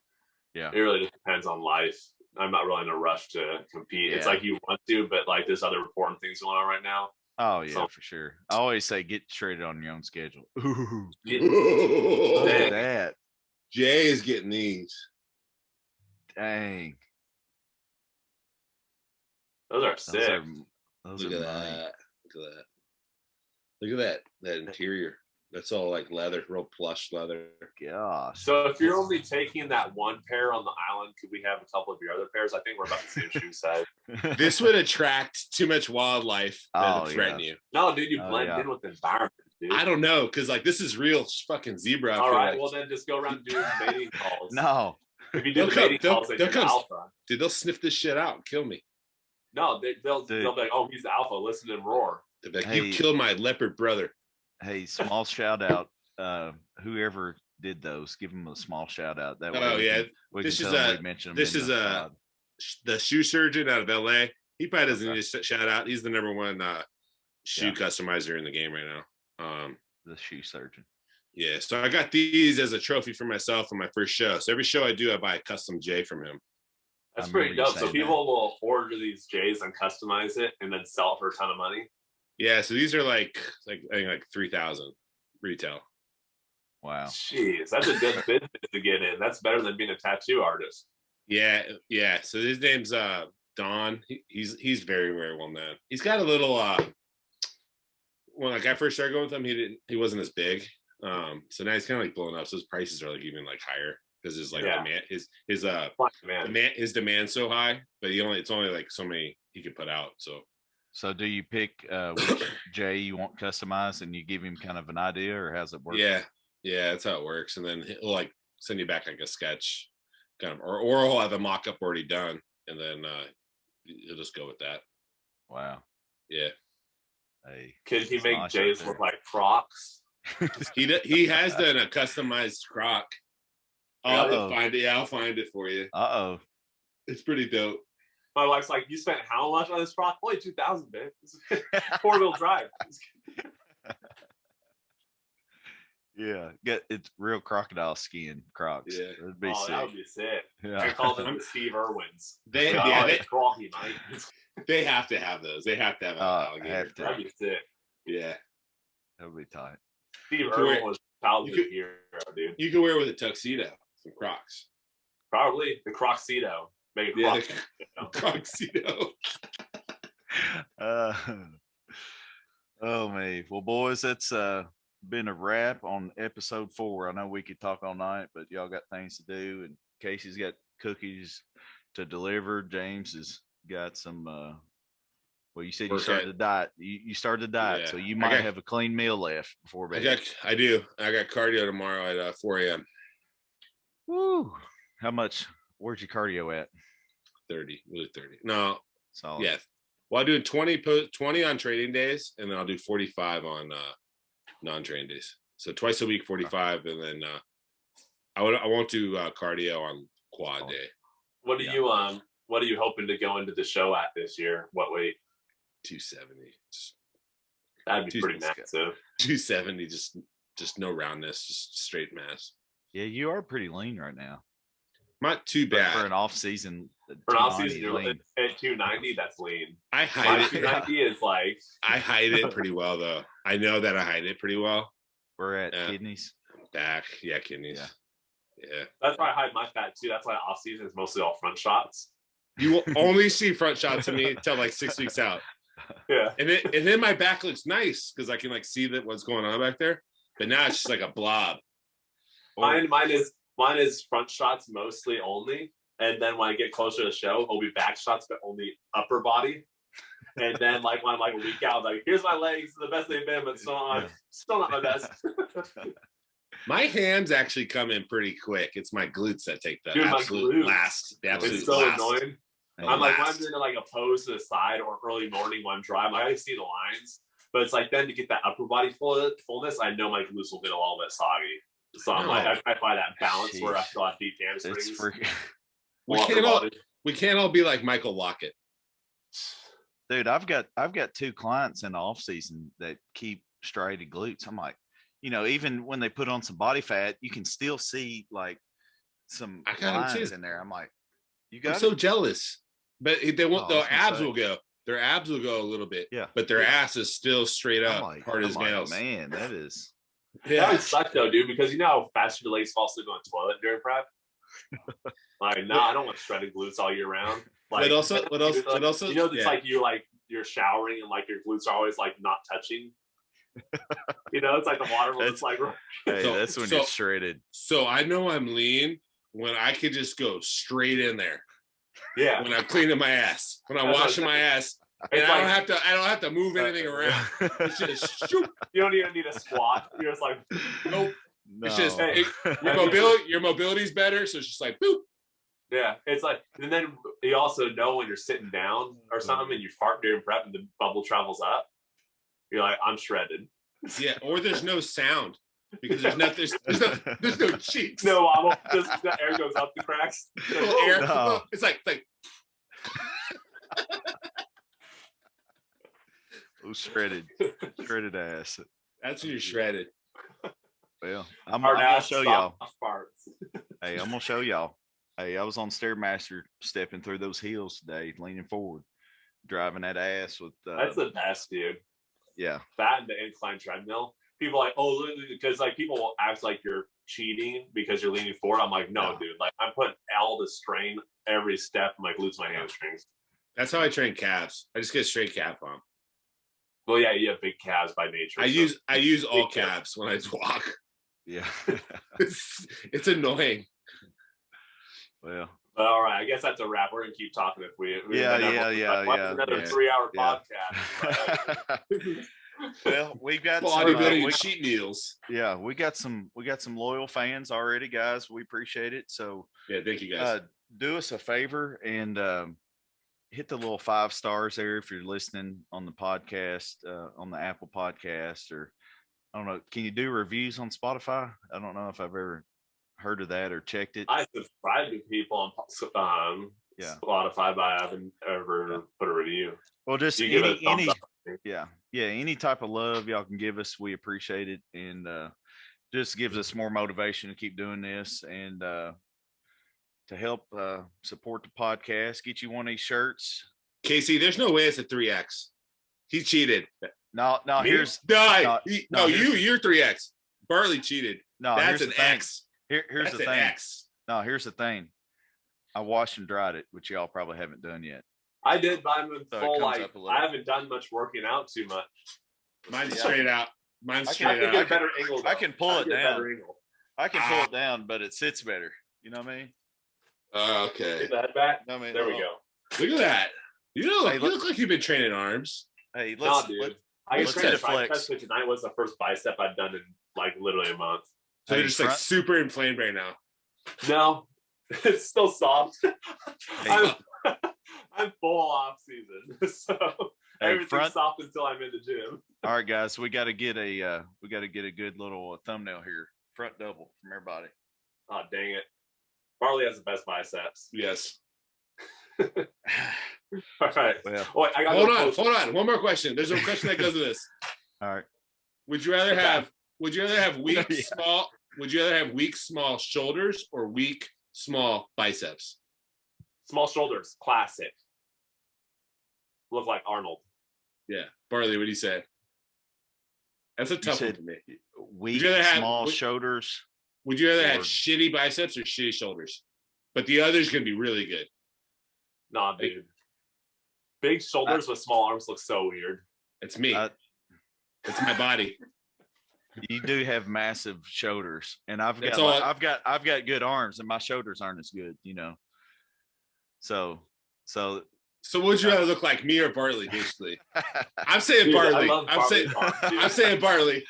Yeah. It really just depends on life. I'm not really in a rush to compete. Yeah. It's like you want to, but like there's other important things going on right now. Oh yeah, for sure. I always say get traded on your own schedule. Ooh. Look at that. Jay is getting these. Dang. Those are sick. Look at that. Look at that. That interior. That's all like leather, real plush leather. Gosh. So if you're only taking that one pair on the island, could we have a couple of your other pairs? I think we're about the same shoe size. This would attract too much wildlife that would threaten you. No, dude, you blend in with the environment, dude. I don't know, because like this is real fucking zebra. All right, well then just go around doing mating calls. No. If you do the mating calls, they'll come. Alpha. Dude, they'll sniff this shit out and kill me. No, they'll be like, oh, he's the alpha. Listen to him roar. Like, hey, you killed my leopard brother. Hey, small shout out. Whoever did those, give them a small shout out. That way this is the shoe surgeon out of LA. He probably doesn't need a shout out. He's the number one shoe customizer in the game right now. The shoe surgeon. Yeah, so I got these as a trophy for myself on my first show. So every show I do, I buy a custom J from him. That's pretty dope. So people will order these J's and customize it and then sell it for a ton of money. Yeah, so these are like I think like 3,000 retail. Wow. Jeez, that's a good business to get in. That's better than being a tattoo artist. Yeah. So his name's Don. He's very, very well known. He's got a little when like I first started going with him, he wasn't as big. So now he's kind of like blowing up. So his prices are like even like higher because his like demand his demand's so high, but it's only like so many he can put out. So do you pick which J you want customized and you give him kind of an idea, or how's it work? Yeah, that's how it works. And then he'll like send you back like a sketch kind of, or he'll have a mock-up already done, and then he'll just go with that. Wow. Yeah. Hey, could he make J's look like Crocs? He has done a customized Croc. I'll find it. Yeah, I'll find it for you. It's pretty dope. My wife's like, you spent how much on this Croc? Only 2,000, babe. It's 4-wheel drive. Yeah, it's real crocodile skin Crocs. Yeah, that'd be sick. That would be sick. Yeah. I call them the Steve Irwins. They have to have those. They have to have alligator. That'd be sick. Yeah, that would be tight. Steve Irwin was childhood hero, dude. You could wear it with a tuxedo, some Crocs. Probably the Croccedo. Make it Croccedo. Oh man. Well, boys, that's been a wrap on episode 4. I know we could talk all night, but y'all got things to do, and Casey's got cookies to deliver. James has got some well, you said you started the diet. You started the diet, so you might have a clean meal left before bed. I do. I got cardio tomorrow at 4 a.m. Woo! How much? Where's your cardio at? 30. Really 30. No. Solid. Yeah. Well, I'll do 20 on trading days, and then I'll do 45 on non-training days. So twice a week, 45, and then I won't do cardio on quad day. What are you hoping to go into the show at this year? What weight? 270. That'd be pretty massive. 270, just no roundness, just straight mass. Yeah, you are pretty lean right now. Not too bad for an off season. For an off season, you're at 290. That's lean. I hide it. 290 is like. I hide it pretty well, though. I know that I hide it pretty well. We're at kidneys. Back, kidneys. Yeah. That's why I hide my fat too. That's why off season is mostly all front shots. You will only see front shots of me until like 6 weeks out. Yeah. And then my back looks nice because I can like see that what's going on back there. But now it's just like a blob. Mine is front shots mostly only, and then when I get closer to the show, it'll be back shots but only upper body. And then like when I'm like a week out, like here's my legs, the best they've been, but still not my best. My hands actually come in pretty quick. It's my glutes that take the Dude, absolute last. The absolute it's so last. annoying. I'm like, when I'm doing like a pose to the side or early morning when I'm driving, I see the lines. But it's like then to get that upper body fullness, I know my glutes will get a little bit soggy. So I'm like, I find that balance where I feel like deep hamstrings. We can't all be like Michael Lockett. Dude, I've got 2 clients in the off season that keep striated glutes. I'm like, even when they put on some body fat, you can still see like some lines in there. I'm like, I'm so jealous. But they won't. Their abs will go. Their abs will go a little bit. Yeah. But their ass is still straight up, hard as nails. Man, that is. Yeah. That would suck though, dude. Because you know how fast your legs fall asleep on the toilet during prep. Like, I don't want shredded glutes all year round. Like, but also, it's you're showering and like your glutes are always like not touching. It's like the water was like. Hey, that's when you're shredded. So I know I'm lean when I could just go straight in there. Yeah. When I'm cleaning my ass, when I'm washing my ass, and I don't have to move anything around. It's just shoot. You don't even need a squat. You're just like, nope. No. It's just your mobility's better, so it's just like boop. Yeah, it's like, and then you also know when you're sitting down or something and you fart during prep and the bubble travels up. You're like, I'm shredded. Yeah, or there's no sound. Because there's no cheeks. No wobble. Just the air goes up the cracks. Air. No. It's like shredded ass. That's when you're shredded. Well, I'm gonna show y'all. Hey, I'm gonna show y'all. Hey, I was on Stairmaster stepping through those hills today, leaning forward, driving that ass with. That's the best, dude. Yeah. That and the incline treadmill. People are like, oh, because like people will act like you're cheating because you're leaning forward. I'm like, no, dude. Like I'm putting all the strain every step of my glutes, my hamstrings. That's how I train calves. I just get straight calf on. Well, yeah, you have big calves by nature. I use all calves when I walk. Yeah. it's annoying. Well. All right, I guess that's a wrap. We're gonna keep talking if we another 3-hour podcast. Well, we've got Bodybuilding Cheat Meals. Yeah, we got some loyal fans already, guys. We appreciate it. So yeah, thank you guys. Do us a favor and hit the little 5 stars there if you're listening on the podcast, on the Apple Podcast, or I don't know. Can you do reviews on Spotify? I don't know if I've ever heard of that or checked it. I subscribe to people on Spotify, but I haven't ever put a review. Well, just any type of love y'all can give us, we appreciate it, and just gives us more motivation to keep doing this and to help support the podcast. Get you one of these shirts, Casey. There's no way it's a 3X. He cheated. No. Here's you're 3X. Bartley cheated. No, that's an X. Here's the thing. X. No, here's the thing. I washed and dried it, which y'all probably haven't done yet. I did, but I'm in full like I haven't done much working out too much. Mine's straight out. Mine's straight out. I can get a better angle. I can pull it down. I can pull it down, but it sits better. You know what I mean? Okay. Get that back. There we go. Look at that. You look like you've been training arms. Hey, let's flex. Tonight was the first bicep I've done in like literally a month. So you're just like super inflamed right now. No, it's still soft. I'm full off season, so everything's soft until I'm in the gym. All right, guys, we got to get a good little thumbnail here, front double from everybody. Oh dang it! Bartley has the best biceps. Yes. All right. Well, hold on. One more question. There's a question that goes with this. All right. Would you rather have weak small? Would you rather have weak small shoulders or weak small biceps? Small shoulders, classic. Look like Arnold. Yeah, Bartley, what do you say? That's a tough one for me. Weak small shoulders. Would you rather have shitty biceps or shitty shoulders? But the other's gonna be really good. Nah, dude. Big shoulders with small arms look so weird. It's me. It's my body. You do have massive shoulders, and I've got good arms, and my shoulders aren't as good, you know. So would you rather look like me or Bartley? Basically, I'm saying Bartley. I'm saying Bartley.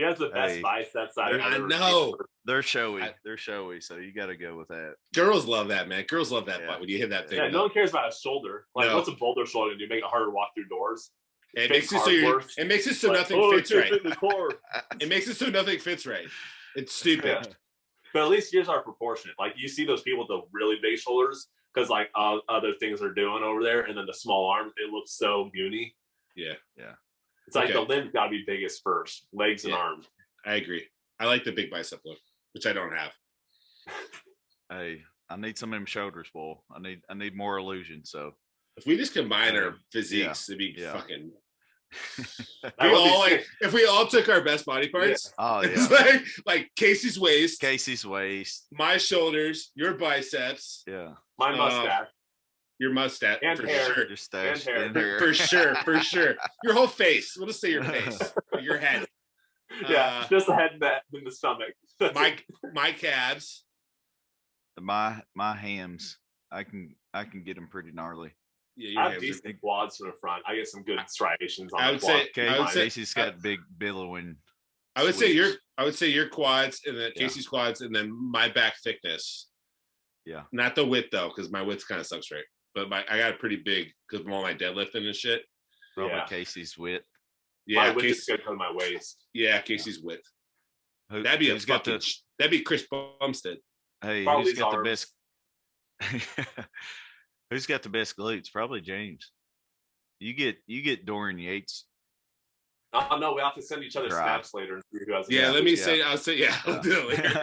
He has the best biceps I know. They're showy. They're showy. So you got to go with that. Girls love that, man. Girls love that butt when you hit that thing. Yeah, no one cares about a shoulder. Like, what's a boulder shoulder do? Make it harder to walk through doors. It makes it so nothing fits right. It makes it so nothing fits right. It's stupid. Yeah. But at least yours are proportionate. Like, you see those people with the really big shoulders because like other things are doing over there, and then the small arms, it looks so puny. Yeah. It's like the limbs got to be biggest first, legs and arms. I agree. I like the big bicep look, which I don't have. Hey, I need some of them shoulders, boy. I need more illusion. So if we just combine our physiques, it'd be fucking. If we all took our best body parts, it's like Casey's waist, my shoulders, your biceps, my mustache, your mustache, and for hair, sure, your stash, and hair. for sure, your whole face. We'll just say your face, your head, just the head and the stomach. my calves, my hams. I can get them pretty gnarly. Yeah, I have decent quads from the front. I get some good striations on the quad. I would say Casey's got big billowing. I would say your quads, and then Casey's quads, and then my back thickness. Yeah, not the width though, because my width kind of sucks, right? But I got a pretty big because of all my deadlifting and shit. Probably Casey's width. Yeah, my width is good for my waist. Yeah, Casey's width. That'd be Chris Bumstead. Hey, who's got the best? Who's got the best glutes? Probably James. You get Dorian Yates. Oh no, we have to send each other snaps later. And see who has let me say. I'll say I'll do it later.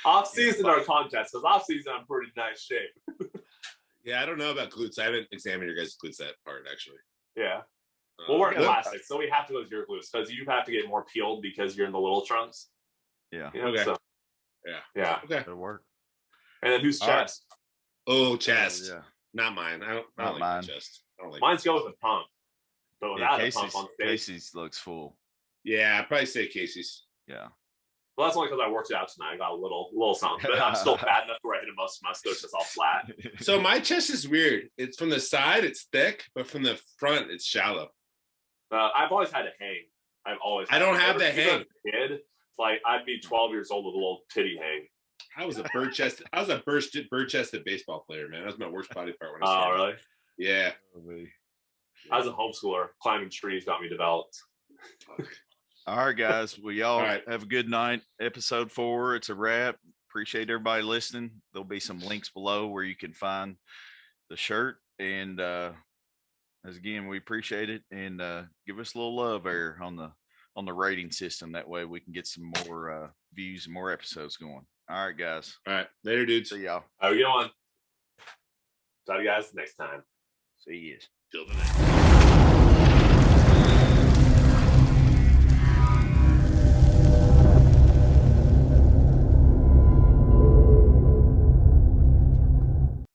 Off season or contest, because off season I'm pretty nice shape. Yeah, I don't know about glutes. I haven't examined your guys' glutes that part actually. Yeah. Well, we're in classic, so we have to go with your glutes because you have to get more peeled because you're in the little trunks. Yeah. You know, okay. So, yeah. Okay. It'll work. And then who's chest? Oh, chest. Yeah. Not mine. I don't like mine. Chest. I don't like Mine's go with the pump. But without a pump on stage. Casey's looks full. Yeah, I'd probably say Casey's. Yeah. Well, that's only because I worked out tonight. I got a little something, but I'm still fat enough where I hit most of my stuff just all flat. So my chest is weird. It's from the side, it's thick, but from the front, it's shallow. I've always had a hang. I don't have the hang. As a kid, like I'd be 12 years old with a little titty hang. I was a bird chested baseball player, man. That was my worst body part when I started. Oh, really? Yeah. I was a homeschooler. Climbing trees got me developed. All right, guys. Well, y'all have a good night. Episode 4. It's a wrap. Appreciate everybody listening. There'll be some links below where you can find the shirt. And as again, we appreciate it. And give us a little love there on the rating system. That way we can get some more views and more episodes going. All right, guys. All right. Later, dudes. See y'all. How are you going? Talk to you guys next time. See you. Till the next.